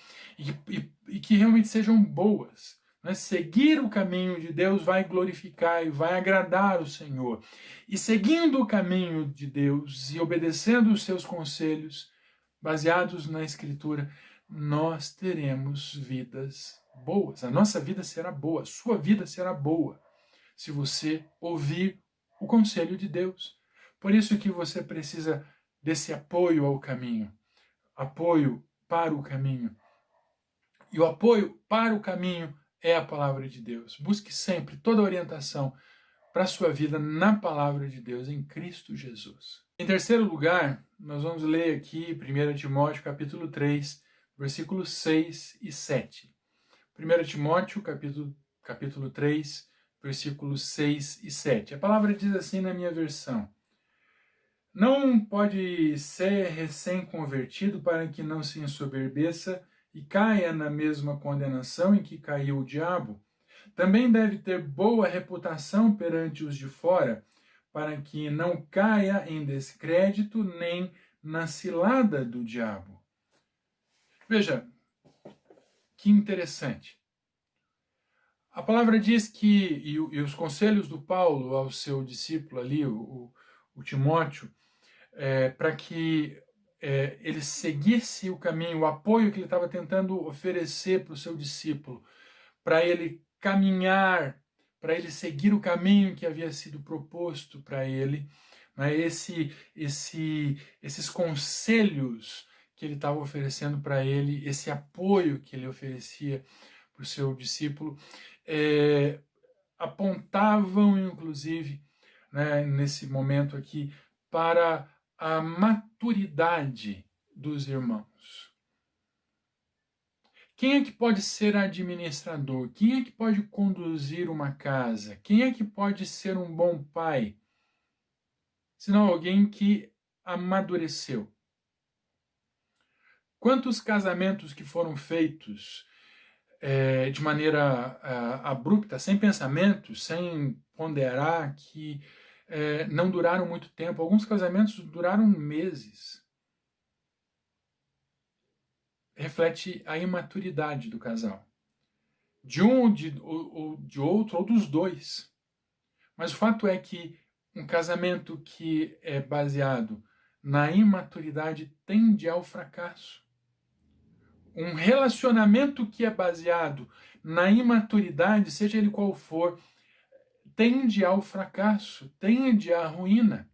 e que realmente sejam boas. Né? Seguir o caminho de Deus vai glorificar e vai agradar o Senhor. E seguindo o caminho de Deus e obedecendo os seus conselhos, baseados na Escritura, nós teremos vidas boas. A nossa vida será boa, a sua vida será boa, se você ouvir o conselho de Deus. Por isso que você precisa desse apoio ao caminho, apoio para o caminho. E o apoio para o caminho é a palavra de Deus. Busque sempre toda a orientação para a sua vida na palavra de Deus, em Cristo Jesus. Em terceiro lugar, nós vamos ler aqui 1 Timóteo capítulo 3, versículos 6 e 7. 1 Timóteo capítulo 3, versículos 6 e 7. A palavra diz assim na minha versão: não pode ser recém-convertido para que não se ensoberbeça e caia na mesma condenação em que caiu o diabo. Também deve ter boa reputação perante os de fora, para que não caia em descrédito nem na cilada do diabo. Veja, que interessante. A palavra diz que, e os conselhos do Paulo ao seu discípulo ali, o Timóteo, para que ele seguisse o caminho, o apoio que ele estava tentando oferecer para o seu discípulo, para ele caminhar, para ele seguir o caminho que havia sido proposto para ele, né? Esses conselhos que ele estava oferecendo para ele, esse apoio que ele oferecia para o seu discípulo, apontavam, inclusive, né, nesse momento aqui, para a maturidade dos irmãos. Quem é que pode ser administrador? Quem é que pode conduzir uma casa? Quem é que pode ser um bom pai? Senão alguém que amadureceu. Quantos casamentos que foram feitos de maneira abrupta, sem pensamento, sem ponderar, que não duraram muito tempo. Alguns casamentos duraram meses. Reflete a imaturidade do casal. De um ou de outro, ou dos dois. Mas o fato é que um casamento que é baseado na imaturidade tende ao fracasso. Um relacionamento que é baseado na imaturidade, seja ele qual for, tende ao fracasso, tende à ruína.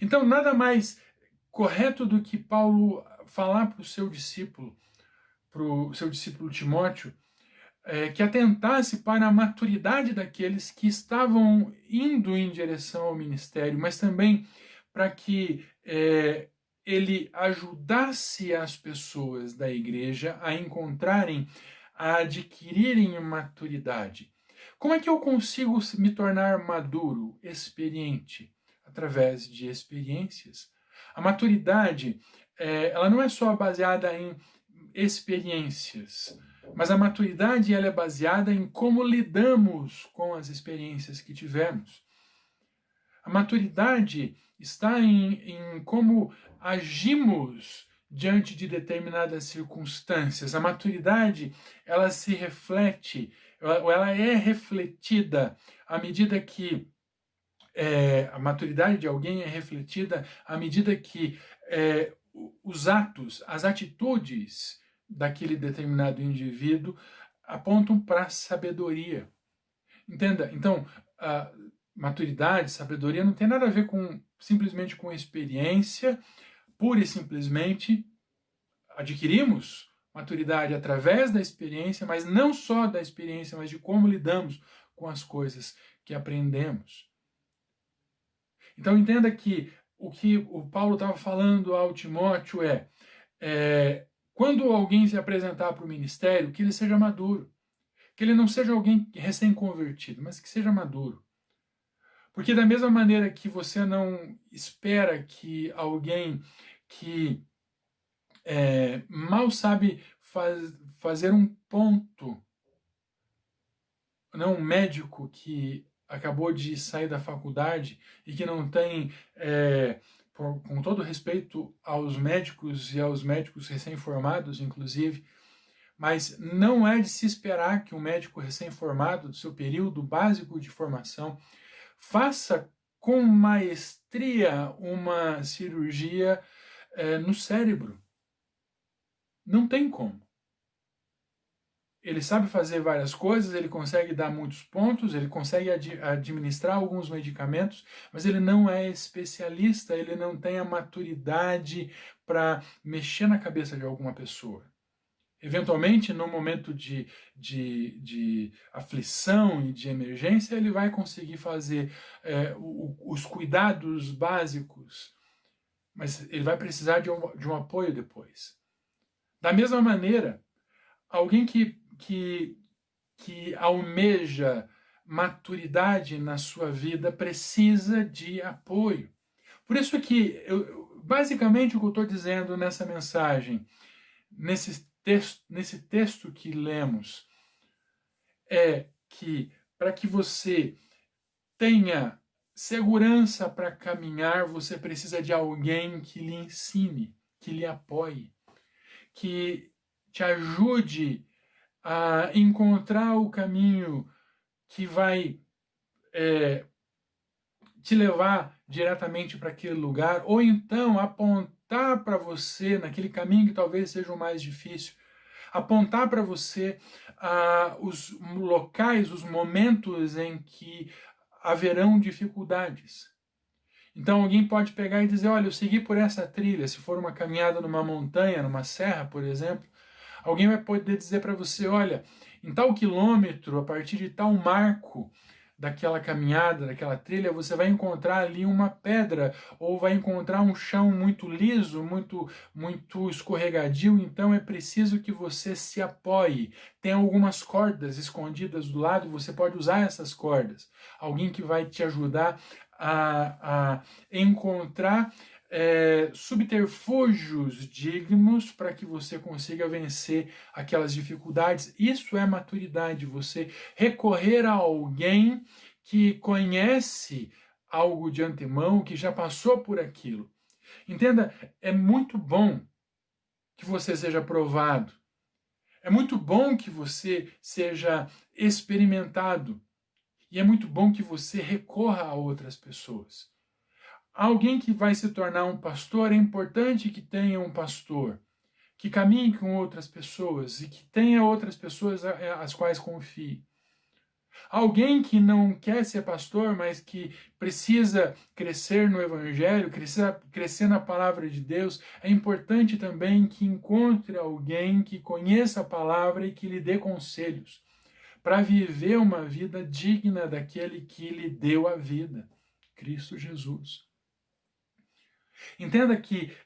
Então, nada mais correto do que Paulo falar para o seu discípulo Timóteo, que atentasse para a maturidade daqueles que estavam indo em direção ao ministério, mas também para que ele ajudasse as pessoas da igreja a encontrarem, a adquirirem maturidade. Como é que eu consigo me tornar maduro, experiente? Através de experiências. A maturidade, ela não é só baseada em experiências, mas a maturidade ela é baseada em como lidamos com as experiências que tivemos. A maturidade está em como agimos diante de determinadas circunstâncias. A maturidade, ela se reflete, ela é refletida à medida que a maturidade de alguém é refletida à medida que os atos, as atitudes daquele determinado indivíduo apontam para a sabedoria. Entenda? Então, a maturidade, sabedoria não tem nada a ver simplesmente com experiência, pura e simplesmente adquirimos maturidade através da experiência, mas não só da experiência, mas de como lidamos com as coisas que aprendemos. Então entenda que o Paulo estava falando ao Timóteo quando alguém se apresentar para o ministério, que ele seja maduro. Que ele não seja alguém recém-convertido, mas que seja maduro. Porque da mesma maneira que você não espera que alguém que mal sabe fazer um ponto, não um médico que acabou de sair da faculdade e que não tem, com todo respeito aos médicos e aos médicos recém-formados, inclusive, mas não é de se esperar que um médico recém-formado, do seu período básico de formação, faça com maestria uma cirurgia no cérebro. Não tem como. Ele sabe fazer várias coisas, ele consegue dar muitos pontos, ele consegue administrar alguns medicamentos, mas ele não é especialista, ele não tem a maturidade para mexer na cabeça de alguma pessoa. Eventualmente, no momento de aflição e de emergência, ele vai conseguir fazer os cuidados básicos, mas ele vai precisar de um apoio depois. Da mesma maneira, alguém que almeja maturidade na sua vida precisa de apoio. Por isso que, basicamente, o que eu estou dizendo nessa mensagem, nesse texto que lemos, é que para que você tenha segurança para caminhar, você precisa de alguém que lhe ensine, que lhe apoie, que te ajude a encontrar o caminho que vai te levar diretamente para aquele lugar, ou então apontar para você naquele caminho que talvez seja o mais difícil, apontar para você os locais, os momentos em que haverão dificuldades. Então alguém pode pegar e dizer, olha, eu segui por essa trilha, se for uma caminhada numa montanha, numa serra, por exemplo, alguém vai poder dizer para você, olha, em tal quilômetro, a partir de tal marco daquela caminhada, daquela trilha, você vai encontrar ali uma pedra ou vai encontrar um chão muito liso, muito escorregadio, então é preciso que você se apoie. Tem algumas cordas escondidas do lado, você pode usar essas cordas. Alguém que vai te ajudar a encontrar subterfúgios dignos para que você consiga vencer aquelas dificuldades. Isso é maturidade, você recorrer a alguém que conhece algo de antemão, que já passou por aquilo. Entenda, é muito bom que você seja provado. É muito bom que você seja experimentado. E é muito bom que você recorra a outras pessoas. Alguém que vai se tornar um pastor, é importante que tenha um pastor, que caminhe com outras pessoas e que tenha outras pessoas às quais confie. Alguém que não quer ser pastor, mas que precisa crescer no Evangelho, precisa crescer na palavra de Deus, é importante também que encontre alguém que conheça a palavra e que lhe dê conselhos, para viver uma vida digna daquele que lhe deu a vida, Cristo Jesus. Entenda que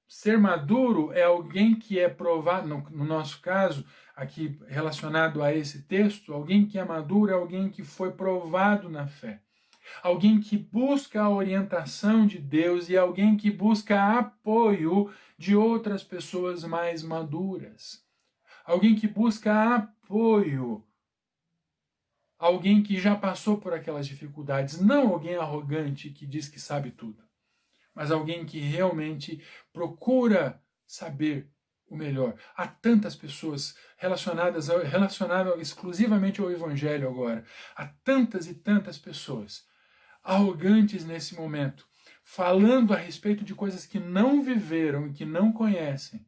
ser maduro é alguém que é provado, no nosso caso, aqui relacionado a esse texto, alguém que é maduro é alguém que foi provado na fé. Alguém que busca a orientação de Deus e alguém que busca apoio de outras pessoas mais maduras. Alguém que busca apoio. Alguém que já passou por aquelas dificuldades. Não alguém arrogante que diz que sabe tudo, mas alguém que realmente procura saber o melhor. Há tantas pessoas relacionadas exclusivamente ao Evangelho agora. Há tantas e tantas pessoas arrogantes nesse momento, falando a respeito de coisas que não viveram e que não conhecem,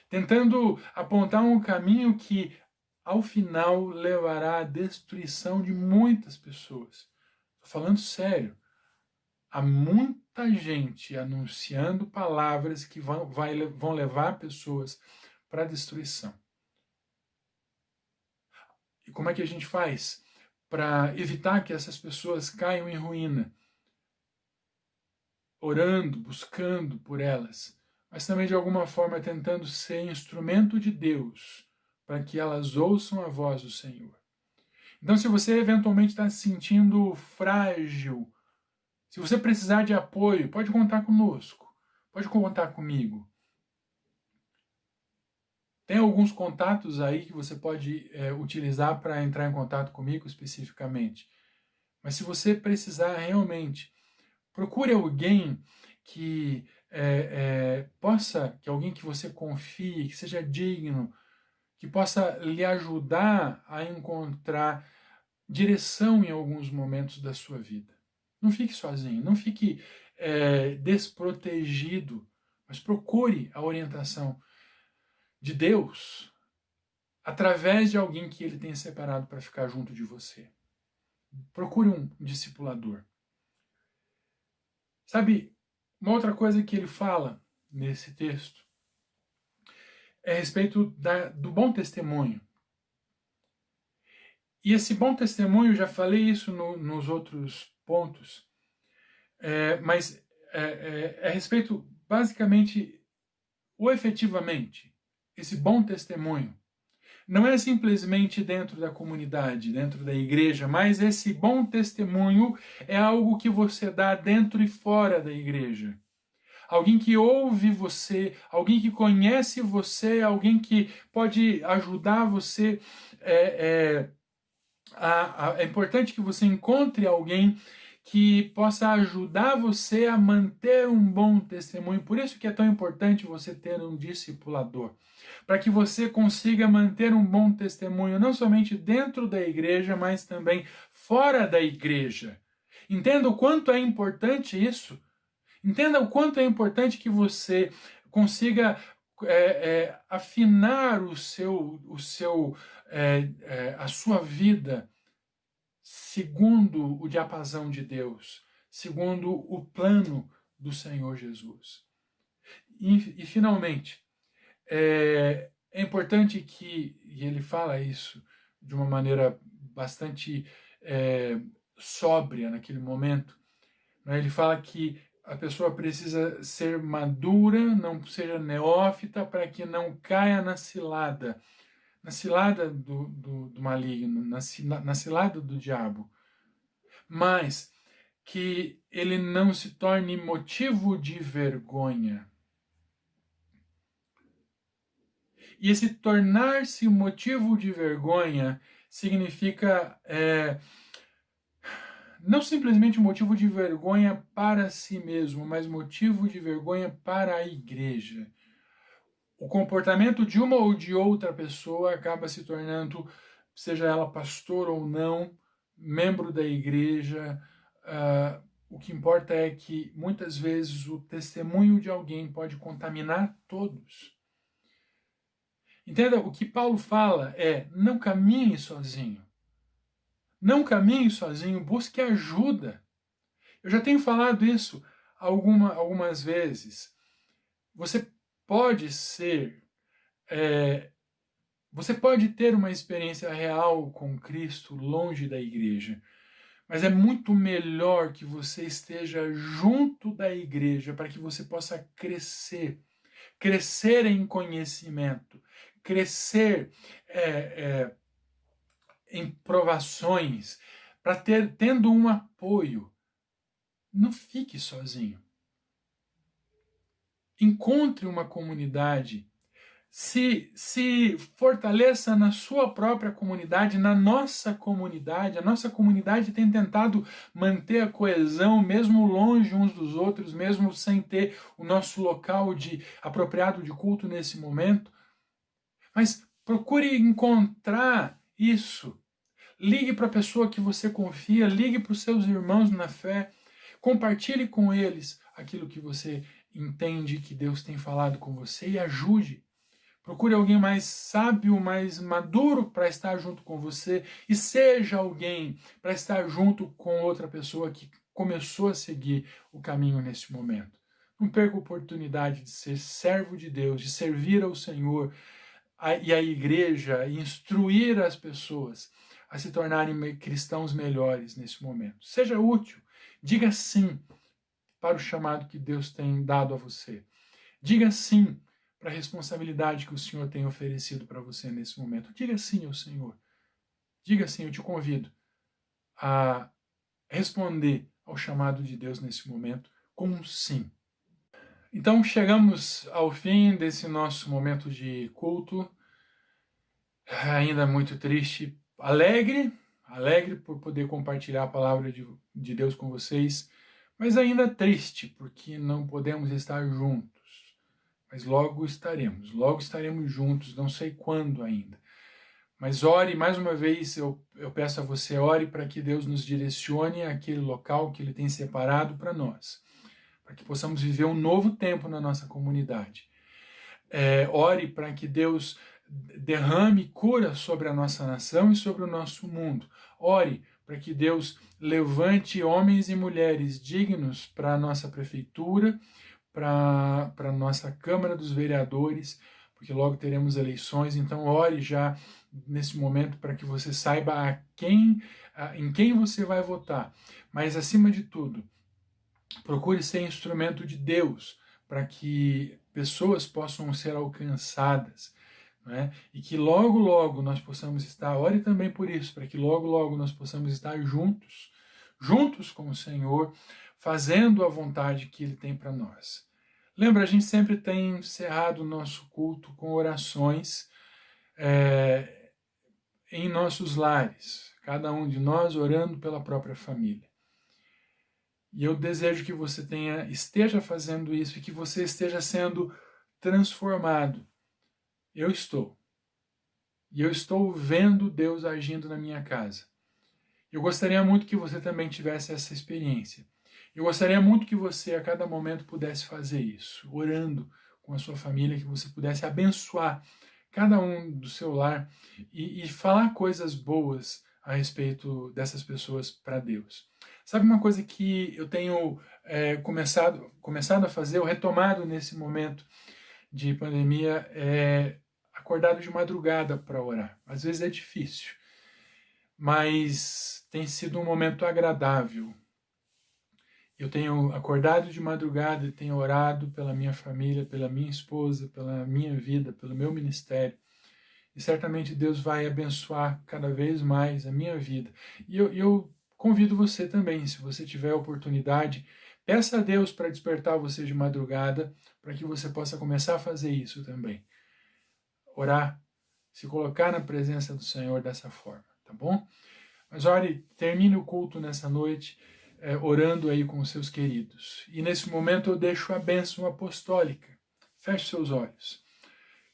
tentando apontar um caminho que, ao final, levará à destruição de muitas pessoas. Estou falando sério. Há muita gente anunciando palavras que vão levar pessoas para a destruição. E como é que a gente faz para evitar que essas pessoas caiam em ruína? Orando, buscando por elas, mas também de alguma forma tentando ser instrumento de Deus para que elas ouçam a voz do Senhor. Então, se você eventualmente está se sentindo frágil, se você precisar de apoio, pode contar conosco, pode contar comigo. Tem alguns contatos aí que você pode utilizar para entrar em contato comigo especificamente. Mas se você precisar realmente Procure alguém que que alguém que você confie, que seja digno, que possa lhe ajudar a encontrar direção em alguns momentos da sua vida. Não fique sozinho, não fique desprotegido, mas procure a orientação de Deus através de alguém que ele tenha separado para ficar junto de você. Procure um discipulador. Sabe, uma outra coisa que ele fala nesse texto é a respeito do bom testemunho. E esse bom testemunho, já falei isso nos outros pontos, mas é a respeito, basicamente, ou efetivamente, esse bom testemunho não é simplesmente dentro da comunidade, dentro da igreja, mas esse bom testemunho é algo que você dá dentro e fora da igreja. Alguém que ouve você, alguém que conhece você, alguém que pode ajudar você. É importante que você encontre alguém que possa ajudar você a manter um bom testemunho. Por isso que é tão importante você ter um discipulador, para que você consiga manter um bom testemunho, não somente dentro da igreja, mas também fora da igreja. Entenda o quanto é importante isso. Entenda o quanto é importante que você consiga afinar a sua vida segundo o diapasão de Deus, segundo o plano do Senhor Jesus. E finalmente, é importante e ele fala isso de uma maneira bastante sóbria naquele momento, né? Ele fala que a pessoa precisa ser madura, não seja neófita, para que não caia na cilada do maligno, na cilada do diabo, mas que ele não se torne motivo de vergonha. E esse tornar-se motivo de vergonha significa não simplesmente motivo de vergonha para si mesmo, mas motivo de vergonha para a igreja. O comportamento de uma ou de outra pessoa acaba se tornando, seja ela pastor ou não, membro da igreja. O que importa é que muitas vezes o testemunho de alguém pode contaminar todos. Entenda, o que Paulo fala é: não caminhe sozinho. Não caminhe sozinho, busque ajuda. Eu já tenho falado isso algumas vezes. Você pode ser, você pode ter uma experiência real com Cristo longe da igreja, mas é muito melhor que você esteja junto da igreja para que você possa crescer em conhecimento, crescer em provações, para tendo um apoio. Não fique sozinho. Encontre uma comunidade. Se fortaleça na sua própria comunidade, na nossa comunidade. A nossa comunidade tem tentado manter a coesão, mesmo longe uns dos outros, mesmo sem ter o nosso local apropriado de culto nesse momento. Mas procure encontrar isso. Ligue para a pessoa que você confia, ligue para os seus irmãos na fé, compartilhe com eles aquilo que você entende que Deus tem falado com você e ajude. Procure alguém mais sábio, mais maduro para estar junto com você e seja alguém para estar junto com outra pessoa que começou a seguir o caminho nesse momento. Não perca a oportunidade de ser servo de Deus, de servir ao Senhor e à igreja, e instruir as pessoas a se tornarem cristãos melhores nesse momento. Seja útil. Diga sim para o chamado que Deus tem dado a você. Diga sim para a responsabilidade que o Senhor tem oferecido para você nesse momento. Diga sim ao Senhor. Diga sim, eu te convido a responder ao chamado de Deus nesse momento com um sim. Então chegamos ao fim desse nosso momento de culto. Ainda muito triste, alegre por poder compartilhar a palavra de Deus com vocês, mas ainda triste, porque não podemos estar juntos. Mas logo estaremos juntos, não sei quando ainda. Mas ore, mais uma vez, eu peço a você, ore para que Deus nos direcione àquele local que Ele tem separado para nós, para que possamos viver um novo tempo na nossa comunidade. Ore para que Deus derrame cura sobre a nossa nação e sobre o nosso mundo. Ore para que Deus levante homens e mulheres dignos para a nossa prefeitura, para a nossa Câmara dos Vereadores, porque logo teremos eleições, então ore já nesse momento para que você saiba em quem você vai votar. Mas, acima de tudo, procure ser instrumento de Deus para que pessoas possam ser alcançadas, né? E que logo, logo nós possamos estar, ore também por isso, para que logo, logo nós possamos estar juntos com o Senhor, fazendo a vontade que Ele tem para nós. Lembra, a gente sempre tem encerrado o nosso culto com orações em nossos lares, cada um de nós orando pela própria família. E eu desejo que você esteja fazendo isso e que você esteja sendo transformado. Eu estou. E eu estou vendo Deus agindo na minha casa. Eu gostaria muito que você também tivesse essa experiência. Eu gostaria muito que você, a cada momento, pudesse fazer isso, orando com a sua família, que você pudesse abençoar cada um do seu lar e falar coisas boas a respeito dessas pessoas para Deus. Sabe uma coisa que eu tenho começado a fazer, ou retomado nesse momento de pandemia, acordado de madrugada para orar. Às vezes é difícil, mas tem sido um momento agradável. Eu tenho acordado de madrugada e tenho orado pela minha família, pela minha esposa, pela minha vida, pelo meu ministério. E certamente Deus vai abençoar cada vez mais a minha vida. E eu convido você também, se você tiver a oportunidade, peça a Deus para despertar você de madrugada, para que você possa começar a fazer isso também. Orar, se colocar na presença do Senhor dessa forma, tá bom? Mas ore, termine o culto nessa noite, orando aí com os seus queridos. E nesse momento eu deixo a bênção apostólica. Feche seus olhos.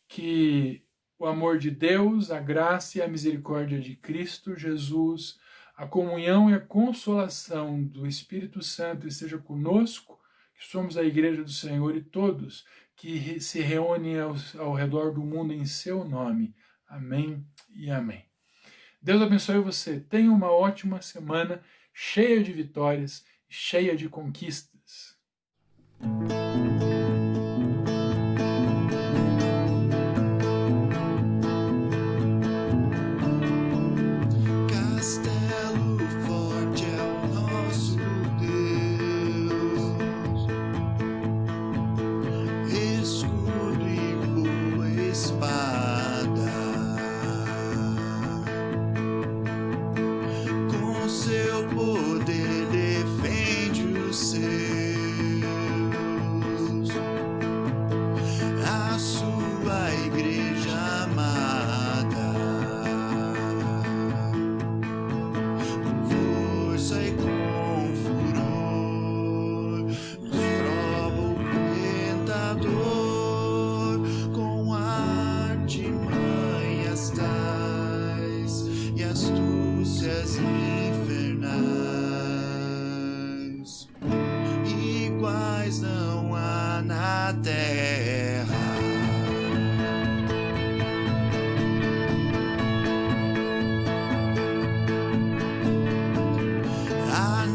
Que o amor de Deus, a graça e a misericórdia de Cristo Jesus, a comunhão e a consolação do Espírito Santo esteja conosco, que somos a Igreja do Senhor e todos que se reúnem ao redor do mundo em seu nome. Amém e amém. Deus abençoe você. Tenha uma ótima semana, cheia de vitórias, cheia de conquistas.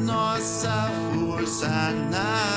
Nossa força na